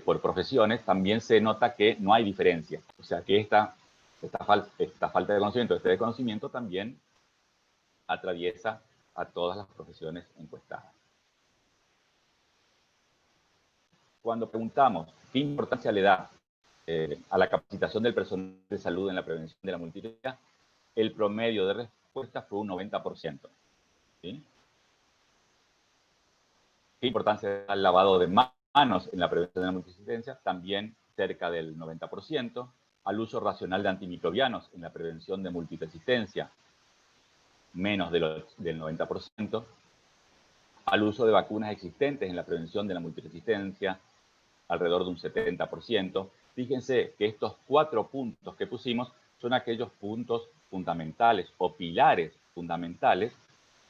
por profesiones, también se nota que no hay diferencia. O sea que esta falta de conocimiento, este desconocimiento también atraviesa a todas las profesiones encuestadas. Cuando preguntamos qué importancia le da a la capacitación del personal de salud en la prevención de la multiresistencia, el promedio de respuestas fue un 90%. ¿Sí? ¿Qué importancia da el lavado de manos en la prevención de la multiresistencia? También cerca del 90%. Al uso racional de antimicrobianos en la prevención de multiresistencia, menos del 90%. Al uso de vacunas existentes en la prevención de la multiresistencia, alrededor de un 70%. Fíjense que estos 4 puntos que pusimos son aquellos puntos fundamentales o pilares fundamentales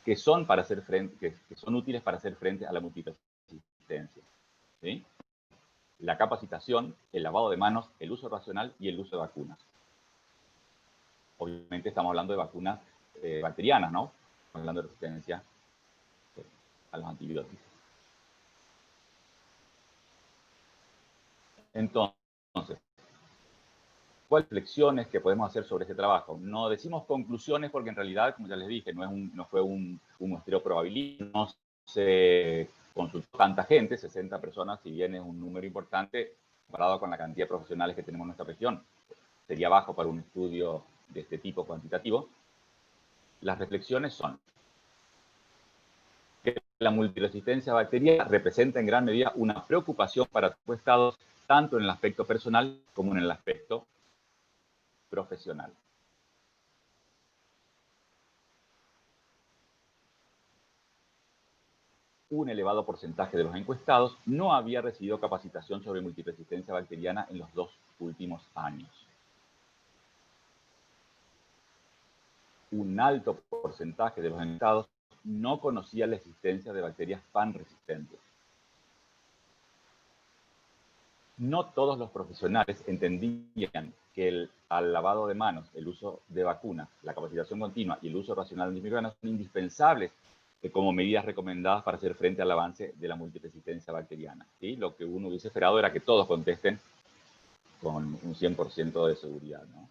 que son, para hacer frente, que son útiles para hacer frente a la multiresistencia. ¿Sí? La capacitación, el lavado de manos, el uso racional y el uso de vacunas. Obviamente estamos hablando de vacunas bacterianas, ¿no? Estamos hablando de resistencia a los antibióticos. Entonces, ¿cuáles reflexiones que podemos hacer sobre este trabajo? No decimos conclusiones porque en realidad, como ya les dije, no fue un muestreo probabilístico, no se consultó tanta gente, 60 personas, si bien es un número importante, comparado con la cantidad de profesionales que tenemos en nuestra región, sería bajo para un estudio de este tipo cuantitativo. Las reflexiones son que la multiresistencia bacteriana representa en gran medida una preocupación para los estados, tanto en el aspecto personal como en el aspecto profesional. Un elevado porcentaje de los encuestados no había recibido capacitación sobre multiresistencia bacteriana en los 2 últimos años. Un alto porcentaje de los encuestados no conocía la existencia de bacterias pan resistentes. No todos los profesionales entendían que al lavado de manos, el uso de vacunas, la capacitación continua y el uso racional de antimicrobianos son indispensables como medidas recomendadas para hacer frente al avance de la multiresistencia bacteriana. ¿Sí? Lo que uno hubiese esperado era que todos contesten con un 100% de seguridad, ¿no?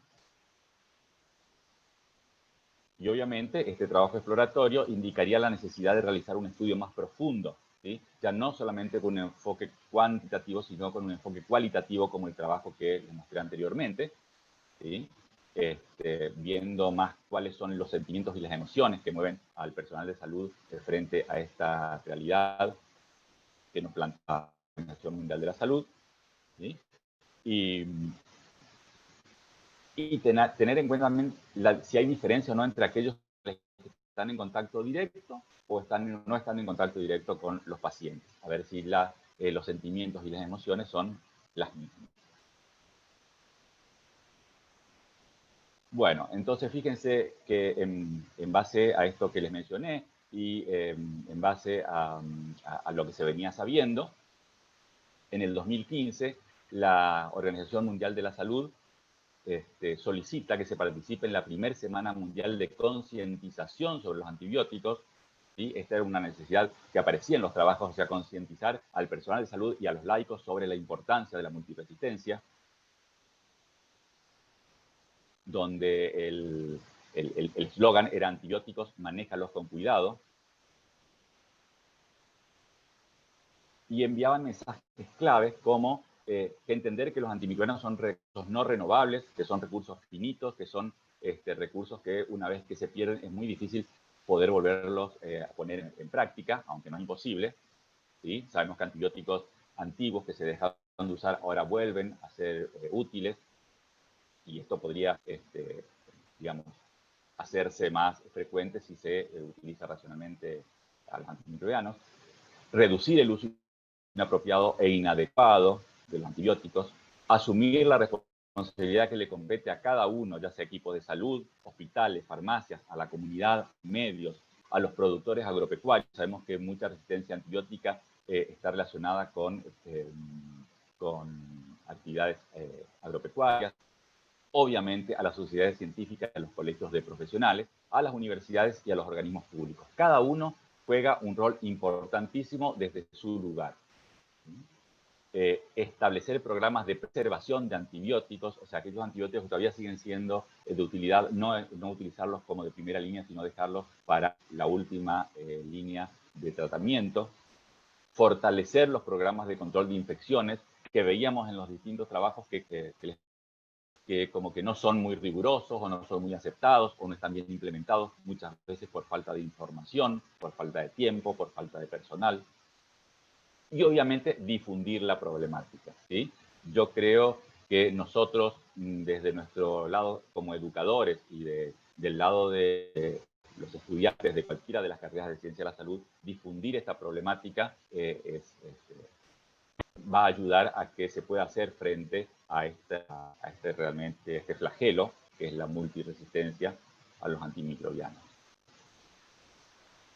Y obviamente este trabajo exploratorio indicaría la necesidad de realizar un estudio más profundo, ¿sí? Ya no solamente con un enfoque cuantitativo, sino con un enfoque cualitativo como el trabajo que les mostré anteriormente, ¿sí? Viendo más cuáles son los sentimientos y las emociones que mueven al personal de salud frente a esta realidad que nos plantea la Organización Mundial de la Salud, ¿sí? Y, tener en cuenta también si hay diferencia o no entre aquellos que están en contacto directo o no están en contacto directo con los pacientes. A ver si los sentimientos y las emociones son las mismas. Bueno, entonces fíjense que en base a esto que les mencioné y en base a lo que se venía sabiendo, en el 2015 la Organización Mundial de la Salud solicita que se participe en la primera Semana Mundial de Concientización sobre los Antibióticos. ¿Sí? Esta era una necesidad que aparecía en los trabajos, o sea, concientizar al personal de salud y a los laicos sobre la importancia de la multiresistencia, donde el eslogan era antibióticos, manéjalos con cuidado, y enviaban mensajes claves como que entender que los antimicrobianos son recursos no renovables, que son recursos finitos, que son recursos que una vez que se pierden es muy difícil poder volverlos a poner en práctica, aunque no es imposible. ¿Sí? Sabemos que antibióticos antiguos que se dejaron de usar ahora vuelven a ser útiles, y esto podría, digamos, hacerse más frecuente si se utiliza racionalmente a los antimicrobianos. Reducir el uso inapropiado e inadecuado de los antibióticos, asumir la responsabilidad que le compete a cada uno, ya sea equipo de salud, hospitales, farmacias, a la comunidad, medios, a los productores agropecuarios. Sabemos que mucha resistencia antibiótica está relacionada con actividades agropecuarias, obviamente a las sociedades científicas, a los colegios de profesionales, a las universidades y a los organismos públicos. Cada uno juega un rol importantísimo desde su lugar. Establecer programas de preservación de antibióticos, o sea, aquellos antibióticos que todavía siguen siendo de utilidad, no utilizarlos como de primera línea, sino dejarlos para la última línea de tratamiento. Fortalecer los programas de control de infecciones que veíamos en los distintos trabajos que como que no son muy rigurosos o no son muy aceptados o no están bien implementados, muchas veces por falta de información, por falta de tiempo, por falta de personal. Y obviamente difundir la problemática, ¿sí? Yo creo que nosotros, desde nuestro lado como educadores y del lado de los estudiantes de cualquiera de las carreras de ciencia de la salud, difundir esta problemática va a ayudar a que se pueda hacer frente a este flagelo, que es la multiresistencia a los antimicrobianos.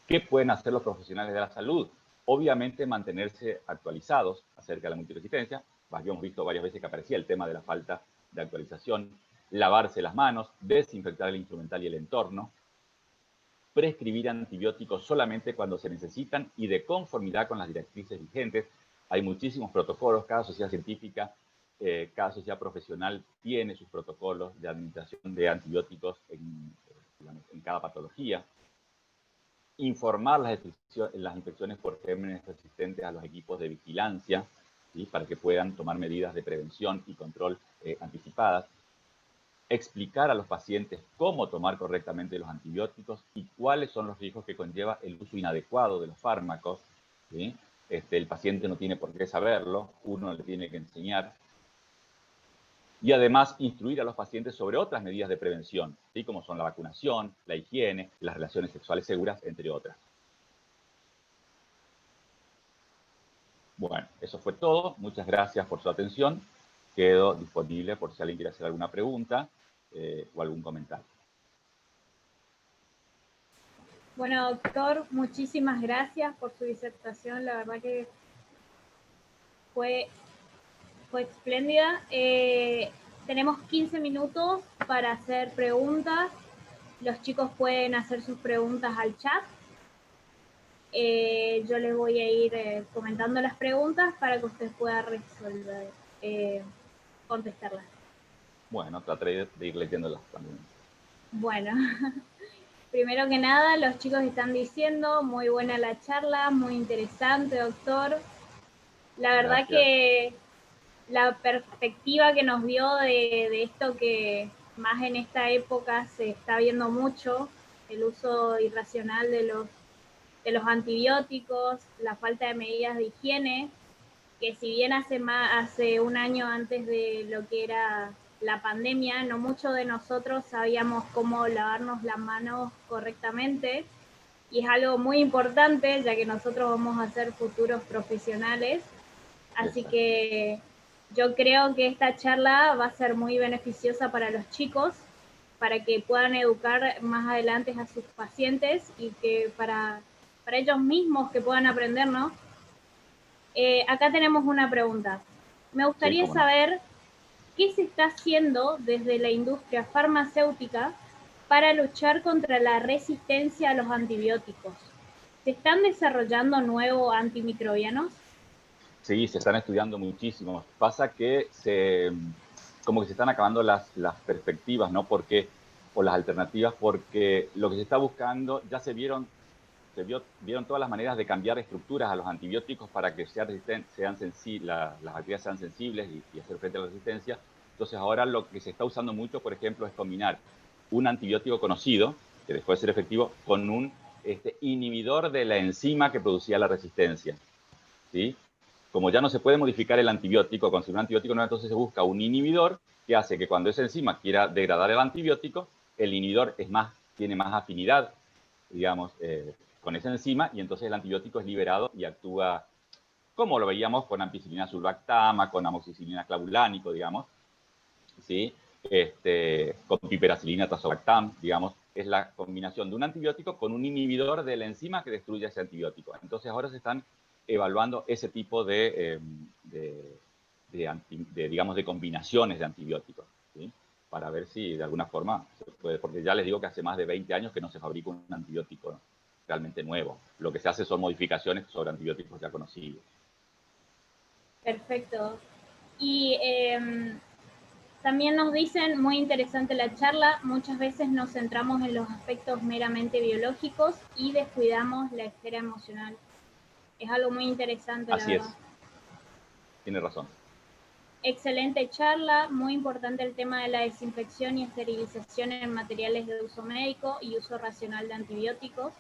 ¿Qué pueden hacer los profesionales de la salud? Obviamente mantenerse actualizados acerca de la multiresistencia. Habíamos visto varias veces que aparecía el tema de la falta de actualización. Lavarse las manos, desinfectar el instrumental y el entorno. Prescribir antibióticos solamente cuando se necesitan y de conformidad con las directrices vigentes. Hay muchísimos protocolos, cada sociedad científica, cada sociedad profesional tiene sus protocolos de administración de antibióticos en cada patología. Informar las infecciones por gérmenes resistentes a los equipos de vigilancia, ¿sí? Para que puedan tomar medidas de prevención y control anticipadas. Explicar a los pacientes cómo tomar correctamente los antibióticos y cuáles son los riesgos que conlleva el uso inadecuado de los fármacos, ¿sí? El paciente no tiene por qué saberlo, uno le tiene que enseñar. Y además instruir a los pacientes sobre otras medidas de prevención, ¿sí? Como son la vacunación, la higiene, las relaciones sexuales seguras, entre otras. Bueno, eso fue todo. Muchas gracias por su atención. Quedo disponible por si alguien quiere hacer alguna pregunta o algún comentario. Bueno, doctor, muchísimas gracias por su disertación. La verdad que fue espléndida. Tenemos 15 minutos para hacer preguntas. Los chicos pueden hacer sus preguntas al chat. Yo les voy a ir comentando las preguntas para que usted pueda resolver, contestarlas. Bueno, trataré de ir leyéndolas también. Bueno, Primero que nada, los chicos están diciendo, muy buena la charla, muy interesante, doctor. La verdad Gracias. que la perspectiva que nos dio de esto que más en esta época se está viendo mucho, el uso irracional de los antibióticos, la falta de medidas de higiene, que si bien hace un año antes de lo que era la pandemia, no muchos de nosotros sabíamos cómo lavarnos las manos correctamente, y es algo muy importante ya que nosotros vamos a ser futuros profesionales, así Exacto. que yo creo que esta charla va a ser muy beneficiosa para los chicos, para que puedan educar más adelante a sus pacientes y que para ellos mismos que puedan aprender, ¿no? Acá tenemos una pregunta. Me Sí, gustaría cómo no. saber qué se está haciendo desde la industria farmacéutica para luchar contra la resistencia a los antibióticos. ¿Se están desarrollando nuevos antimicrobianos? Sí, se están estudiando muchísimo. Pasa que como que se están acabando las perspectivas, ¿no? O las alternativas, porque lo que se está buscando, ya vieron todas las maneras de cambiar estructuras a los antibióticos para que las bacterias sean sensibles y hacer frente a la resistencia. Entonces ahora lo que se está usando mucho, por ejemplo, es combinar un antibiótico conocido, que después de ser efectivo, con un inhibidor de la enzima que producía la resistencia, ¿sí? Como ya no se puede modificar el antibiótico, conseguir un antibiótico nuevo, entonces se busca un inhibidor que hace que cuando esa enzima quiera degradar el antibiótico, el inhibidor tiene más afinidad, digamos, con esa enzima, y entonces el antibiótico es liberado y actúa como lo veíamos con ampicilina sulbactama, con amoxicilina clavulánico, digamos, ¿sí? Con piperacilina tazobactam, digamos, es la combinación de un antibiótico con un inhibidor de la enzima que destruye ese antibiótico. Entonces ahora se están evaluando ese tipo digamos, de combinaciones de antibióticos, ¿sí? Para ver si de alguna forma se puede, porque ya les digo que hace más de 20 años que no se fabrica un antibiótico realmente nuevo. Lo que se hace son modificaciones sobre antibióticos ya conocidos. Perfecto. Y también nos dicen, muy interesante la charla, muchas veces nos centramos en los aspectos meramente biológicos y descuidamos la esfera emocional. Es algo muy interesante, la Así verdad. es, tiene razón. Excelente charla, muy importante el tema de la desinfección y esterilización en materiales de uso médico y uso racional de antibióticos.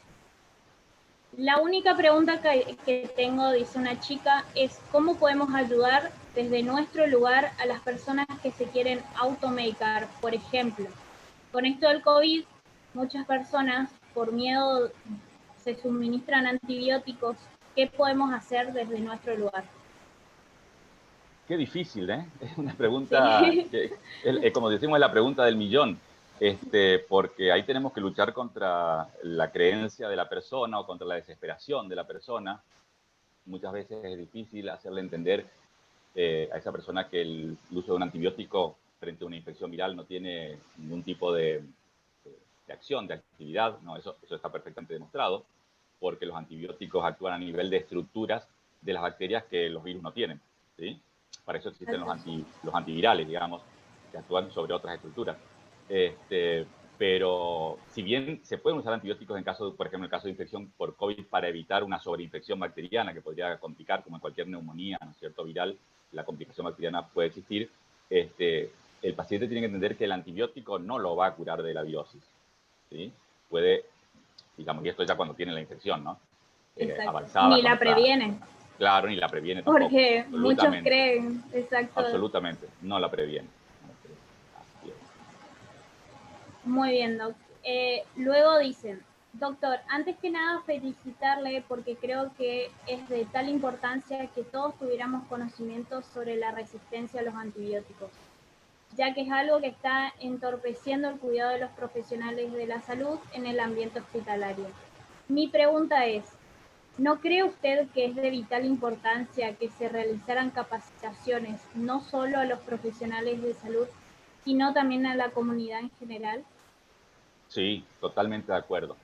La única pregunta que tengo, dice una chica, es cómo podemos ayudar desde nuestro lugar a las personas que se quieren automedicar. Por ejemplo, con esto del COVID, muchas personas por miedo se suministran antibióticos. ¿Qué podemos hacer desde nuestro lugar? Qué difícil, ¿eh? Es una pregunta Sí, que, como decimos, es la pregunta del millón, porque ahí tenemos que luchar contra la creencia de la persona o contra la desesperación de la persona. Muchas veces es difícil hacerle entender a esa persona que el uso de un antibiótico frente a una infección viral no tiene ningún tipo de acción, de actividad. No, eso está perfectamente demostrado, porque los antibióticos actúan a nivel de estructuras de las bacterias que los virus no tienen, ¿sí? Para eso existen los antivirales, digamos, que actúan sobre otras estructuras. Pero si bien se pueden usar antibióticos por ejemplo, en el caso de infección por COVID para evitar una sobreinfección bacteriana que podría complicar, como en cualquier neumonía, ¿no es cierto?, viral, la complicación bacteriana puede existir, el paciente tiene que entender que el antibiótico no lo va a curar de la virosis, ¿sí? Puede, digamos, y esto ya cuando tiene la infección, ¿no? exacto. Avanzada Ni cuando la está, previenen, claro, ni la previene tampoco, porque muchos absolutamente, creen, exacto. absolutamente, no la previene. No la previene. Así es. Muy bien, Doc. Luego dicen, doctor, antes que nada felicitarle porque creo que es de tal importancia que todos tuviéramos conocimiento sobre la resistencia a los antibióticos, ya que es algo que está entorpeciendo el cuidado de los profesionales de la salud en el ambiente hospitalario. Mi pregunta es, ¿no cree usted que es de vital importancia que se realizaran capacitaciones no solo a los profesionales de salud, sino también a la comunidad en general? Sí, totalmente de acuerdo.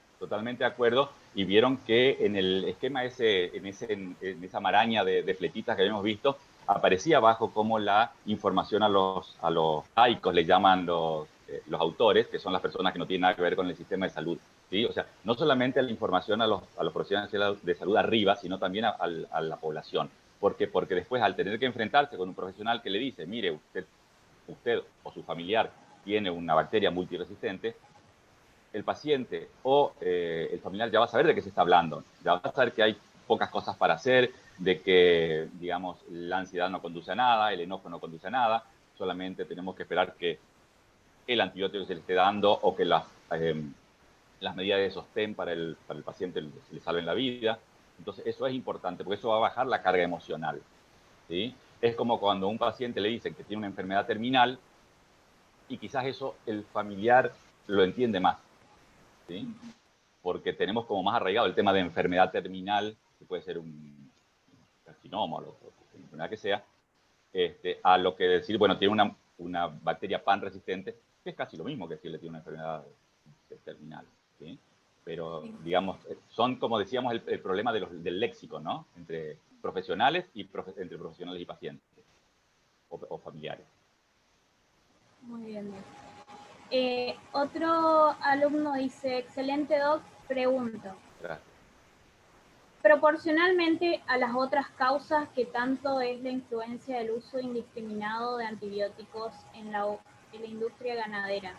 Y vieron que en el esquema en esa maraña de fletitas que habíamos visto, aparecía abajo como la información a los laicos, le llaman los autores, que son las personas que no tienen nada que ver con el sistema de salud, ¿sí? O sea, no solamente la información a los profesionales de salud arriba, sino también a la población. ¿Por qué? Porque después, al tener que enfrentarse con un profesional que le dice, mire, usted o su familiar tiene una bacteria multiresistente, el paciente o el familiar ya va a saber de qué se está hablando, ya va a saber que hay pocas cosas para hacer, de que, digamos, la ansiedad no conduce a nada, el enojo no conduce a nada, solamente tenemos que esperar que el antibiótico se le esté dando o que las medidas de sostén para el paciente le salven la vida. Entonces, eso es importante, porque eso va a bajar la carga emocional, ¿sí? Es como cuando a un paciente le dicen que tiene una enfermedad terminal y quizás eso el familiar lo entiende más, ¿sí? Porque tenemos como más arraigado el tema de enfermedad terminal, que puede ser un carcinoma o la enfermedad que sea, a lo que decir, bueno, tiene una bacteria pan resistente, que es casi lo mismo que decirle tiene una enfermedad terminal, ¿sí? Pero, digamos, son, como decíamos, el problema del léxico, ¿no? Entre profesionales y entre profesionales y pacientes o familiares. Muy bien. Otro alumno dice, excelente doc, pregunto. Gracias. Proporcionalmente a las otras causas, ¿qué tanto es la influencia del uso indiscriminado de antibióticos en la industria ganadera?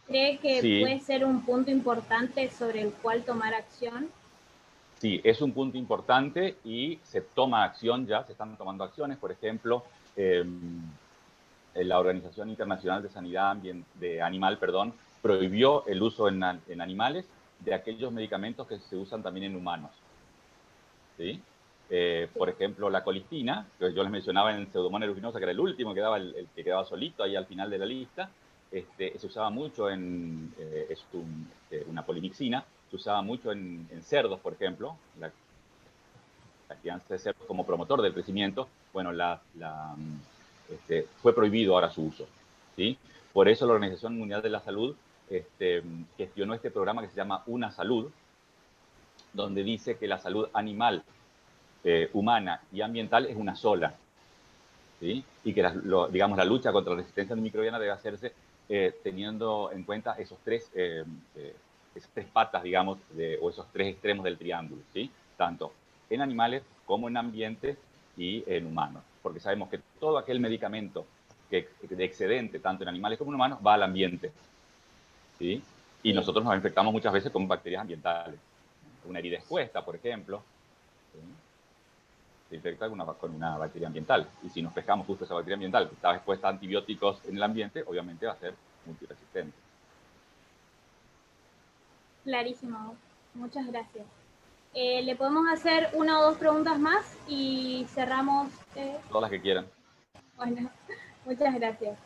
¿Cree que sí. puede ser un punto importante sobre el cual tomar acción? Sí, es un punto importante y se toma acción ya, se están tomando acciones. Por ejemplo, la Organización Internacional de Sanidad Animal prohibió el uso en animales de aquellos medicamentos que se usan también en humanos, ¿sí? Por ejemplo, la colistina, que yo les mencionaba en Pseudomonas aeruginosa, que era el último que daba el que quedaba solito ahí al final de la lista, se usaba mucho es una polimixina, se usaba mucho en cerdos, por ejemplo, la crianza de cerdos como promotor del crecimiento. Bueno, fue prohibido ahora su uso, ¿sí? Por eso la Organización Mundial de la Salud gestionó este programa que se llama Una Salud, donde dice que la salud animal, humana y ambiental es una sola, ¿sí? Y que digamos, la lucha contra la resistencia antimicrobiana debe hacerse teniendo en cuenta esas tres patas, digamos, o esos tres extremos del triángulo, ¿sí? Tanto en animales como en ambiente y en humanos. Porque sabemos que todo aquel medicamento de excedente, tanto en animales como en humanos, va al ambiente, ¿sí? Y nosotros nos infectamos muchas veces con bacterias ambientales. Una herida expuesta, por ejemplo, ¿sí? Se infecta con una bacteria ambiental. Y si nos pescamos justo esa bacteria ambiental que estaba expuesta a antibióticos en el ambiente, obviamente va a ser multiresistente. Clarísimo. Muchas gracias. ¿Le podemos hacer una o dos preguntas más y cerramos? Todas las que quieran. Bueno, muchas gracias.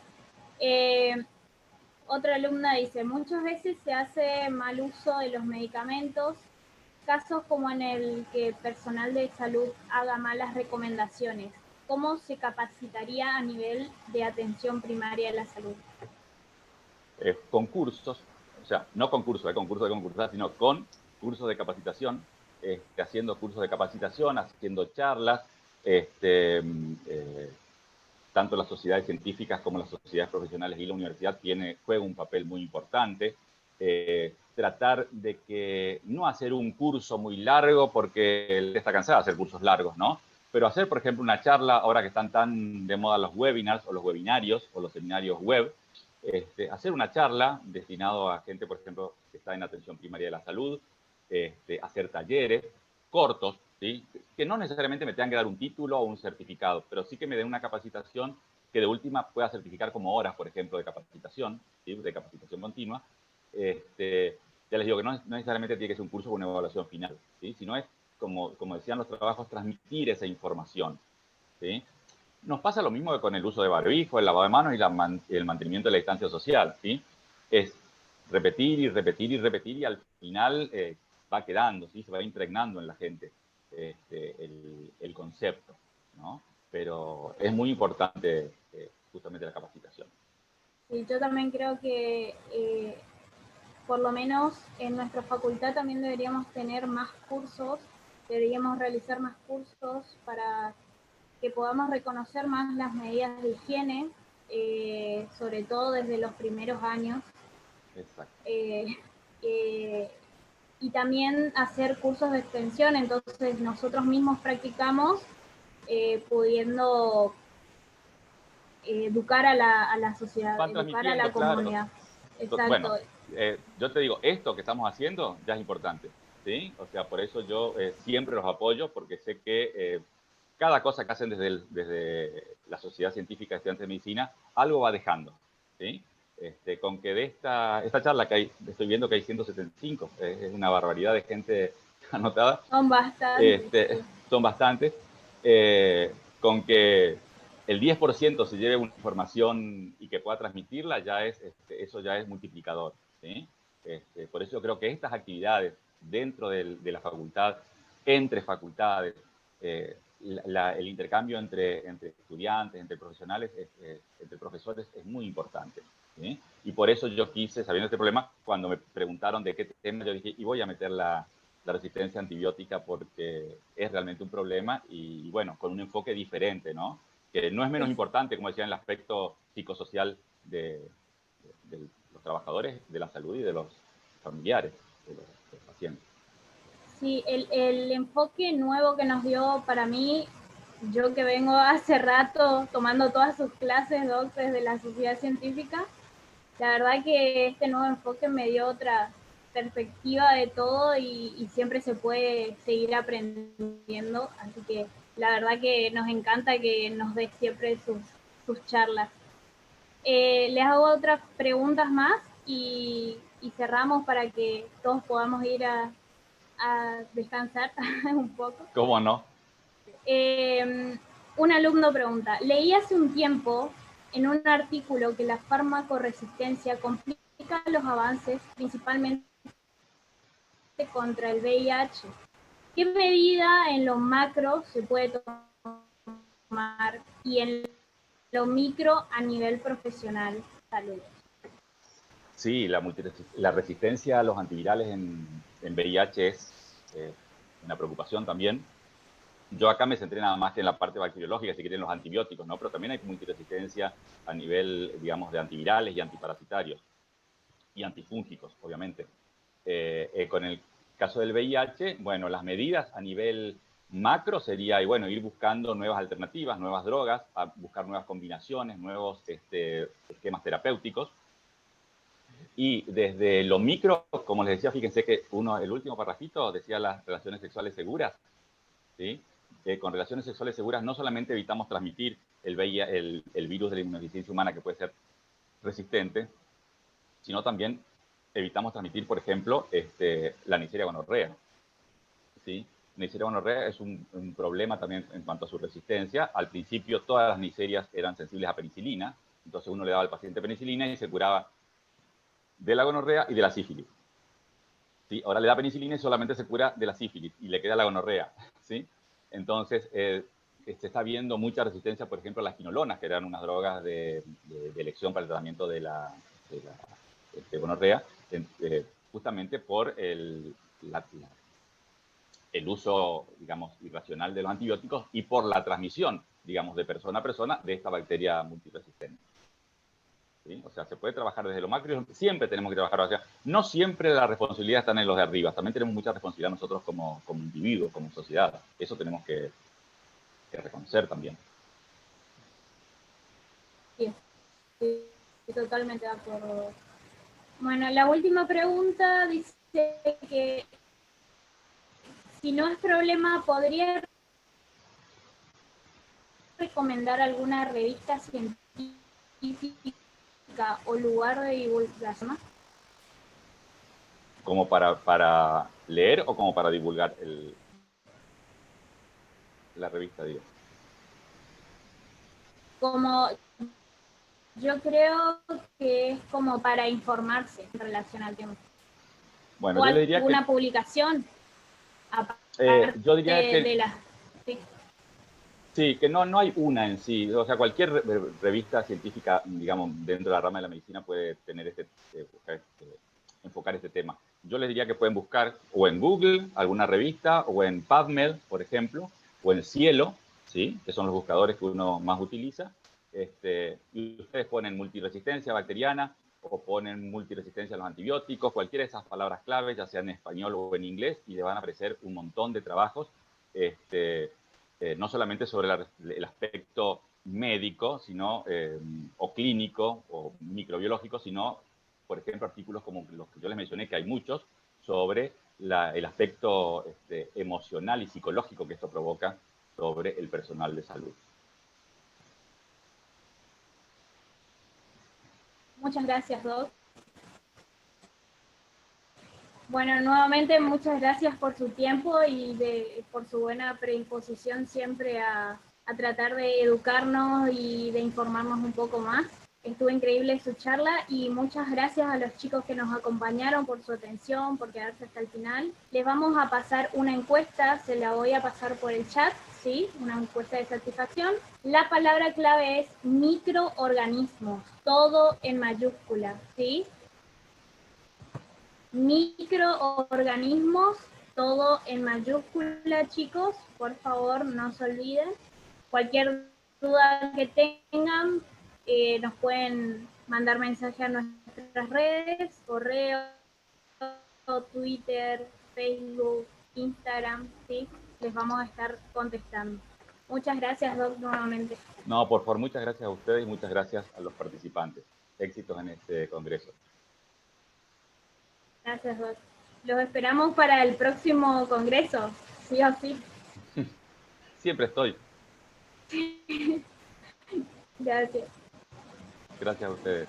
Otra alumna dice, muchas veces se hace mal uso de los medicamentos, casos como en el que el personal de salud haga malas recomendaciones. ¿Cómo se capacitaría a nivel de atención primaria de la salud? Concursos, o sea, no concursos de concursar, sino con cursos de capacitación, haciendo cursos de capacitación, haciendo charlas, tanto las sociedades científicas como las sociedades profesionales y la universidad juega un papel muy importante. Tratar de que no hacer un curso muy largo porque él está cansado de hacer cursos largos, ¿no? Pero hacer, por ejemplo, una charla, ahora que están tan de moda los webinars o los webinarios o los seminarios web, hacer una charla destinado a gente, por ejemplo, que está en atención primaria de la salud, hacer talleres cortos, ¿sí? Que no necesariamente me tengan que dar un título o un certificado, pero sí que me den una capacitación que de última pueda certificar como horas, por ejemplo, de capacitación, ¿sí? De capacitación continua. Ya les digo que no necesariamente tiene que ser un curso con una evaluación final, ¿sí? Sino es, como decían los trabajos, transmitir esa información, ¿sí? Nos pasa lo mismo que con el uso de barbijo, el lavado de manos y el mantenimiento de la distancia social, ¿sí? Es repetir y repetir y repetir y al final va quedando, ¿sí? Se va impregnando en la gente el concepto, ¿no? Pero es muy importante justamente la capacitación. Sí, yo también creo que por lo menos en nuestra facultad también deberíamos tener más cursos, deberíamos realizar más cursos para que podamos reconocer más las medidas de higiene sobre todo desde los primeros años. Exacto. Y también hacer cursos de extensión, entonces nosotros mismos practicamos pudiendo educar a la sociedad, Van educar a la transmitiendo, claro. comunidad. Exacto. Bueno, yo te digo, esto que estamos haciendo ya es importante, ¿sí? O sea, por eso yo siempre los apoyo, porque sé que cada cosa que hacen desde la Sociedad Científica de Estudiantes de Medicina, algo va dejando, ¿sí? Con que de esta charla que hay, estoy viendo que hay 175, es una barbaridad de gente anotada. Son bastantes. Sí. Son bastantes. Con que el 10% se lleve una información y que pueda transmitirla, eso ya es multiplicador, ¿sí? Por eso yo creo que estas actividades dentro de la facultad, entre facultades, el intercambio entre estudiantes, entre profesionales, entre profesores es muy importante, ¿sí? Y por eso yo quise, sabiendo este problema, cuando me preguntaron de qué tema, yo dije, y voy a meter la resistencia antibiótica porque es realmente un problema y bueno, con un enfoque diferente, ¿no? Que no es menos importante, como decía, en el aspecto psicosocial de los trabajadores de la salud y de los familiares de los pacientes. Sí, el enfoque nuevo que nos dio para mí, yo que vengo hace rato tomando todas sus clases, Doc, desde la sociedad científica, la verdad que este nuevo enfoque me dio otra perspectiva de todo y siempre se puede seguir aprendiendo, así que la verdad que nos encanta que nos dé siempre sus charlas. Les hago otras preguntas más y cerramos para que todos podamos ir a descansar un poco. ¿Cómo no? Un alumno pregunta, leí hace un tiempo en un artículo que la farmacoresistencia complica los avances principalmente contra el VIH. ¿Qué medida en lo macro se puede tomar y en lo micro a nivel profesional? Saludos. Sí, la resistencia a los antivirales en VIH es una preocupación también. Yo acá me centré nada más que en la parte bacteriológica, si quieren los antibióticos, ¿no? Pero también hay multiresistencia a nivel, digamos, de antivirales y antiparasitarios y antifúngicos, obviamente. Con el caso del VIH, bueno, las medidas a nivel macro sería, y bueno, ir buscando nuevas alternativas, nuevas drogas, buscar nuevas combinaciones, nuevos esquemas terapéuticos. Y desde lo micro, como les decía, fíjense que el último parrafito decía las relaciones sexuales seguras, ¿sí? Con relaciones sexuales seguras no solamente evitamos transmitir el virus de la inmunodeficiencia humana que puede ser resistente, sino también evitamos transmitir, por ejemplo, la Neisseria gonorrea, ¿sí? Neisseria gonorrea es un problema también en cuanto a su resistencia. Al principio todas las Neisserias eran sensibles a penicilina, entonces uno le daba al paciente penicilina y se curaba de la gonorrea y de la sífilis. ¿Sí? Ahora le da penicilina y solamente se cura de la sífilis y le queda la gonorrea, ¿sí? Entonces, se está viendo mucha resistencia, por ejemplo, a las quinolonas, que eran unas drogas de elección para el tratamiento de la gonorrea, justamente por el uso, digamos, irracional de los antibióticos y por la transmisión, digamos, de persona a persona de esta bacteria multiresistente. ¿Sí? O sea, se puede trabajar desde lo macro, siempre tenemos que trabajar hacia. No siempre la responsabilidad está en los de arriba, también tenemos mucha responsabilidad nosotros como individuos, como sociedad. Eso tenemos que reconocer también. Sí, estoy totalmente de acuerdo. Bueno, la última pregunta dice que si no es problema, ¿podría recomendar alguna revista científica o lugar de divulgación? ¿Como para leer o como para divulgar la revista, digo? Como yo creo que es como para informarse en relación al tema. Bueno, o yo le diría alguna que, publicación aparte yo diría que de las... Sí. Sí, que no hay una en sí. O sea, cualquier revista científica, digamos, dentro de la rama de la medicina puede tener enfocar este tema. Yo les diría que pueden buscar o en Google alguna revista, o en PubMed, por ejemplo, o en Cielo, ¿sí? Que son los buscadores que uno más utiliza. Y ustedes ponen multiresistencia bacteriana o ponen multiresistencia a los antibióticos, cualquiera de esas palabras claves, ya sea en español o en inglés, y le van a aparecer un montón de trabajos, no solamente sobre el aspecto médico, sino, o clínico o microbiológico, sino, por ejemplo, artículos como los que yo les mencioné, que hay muchos, sobre el aspecto emocional y psicológico que esto provoca sobre el personal de salud. Muchas gracias, Doc. Bueno, nuevamente muchas gracias por su tiempo y por su buena predisposición siempre a tratar de educarnos y de informarnos un poco más. Estuvo increíble su charla y muchas gracias a los chicos que nos acompañaron por su atención, por quedarse hasta el final. Les vamos a pasar una encuesta, se la voy a pasar por el chat, ¿sí? Una encuesta de satisfacción. La palabra clave es microorganismos, todo en mayúscula, ¿sí? Microorganismos, todo en mayúscula, chicos, por favor no se olviden. Cualquier duda que tengan, nos pueden mandar mensaje a nuestras redes, correo, Twitter, Facebook, Instagram, ¿sí? Les vamos a estar contestando. Muchas gracias, Doc, nuevamente. No, por favor, muchas gracias a ustedes y muchas gracias a los participantes. Éxitos en este congreso. Gracias, Doc. Los esperamos para el próximo congreso, sí o sí. Siempre estoy. Gracias. Gracias a ustedes.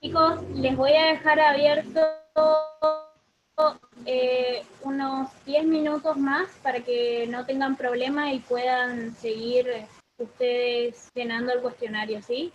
Chicos, les voy a dejar abierto unos 10 minutos más para que no tengan problema y puedan seguir ustedes llenando el cuestionario, ¿sí?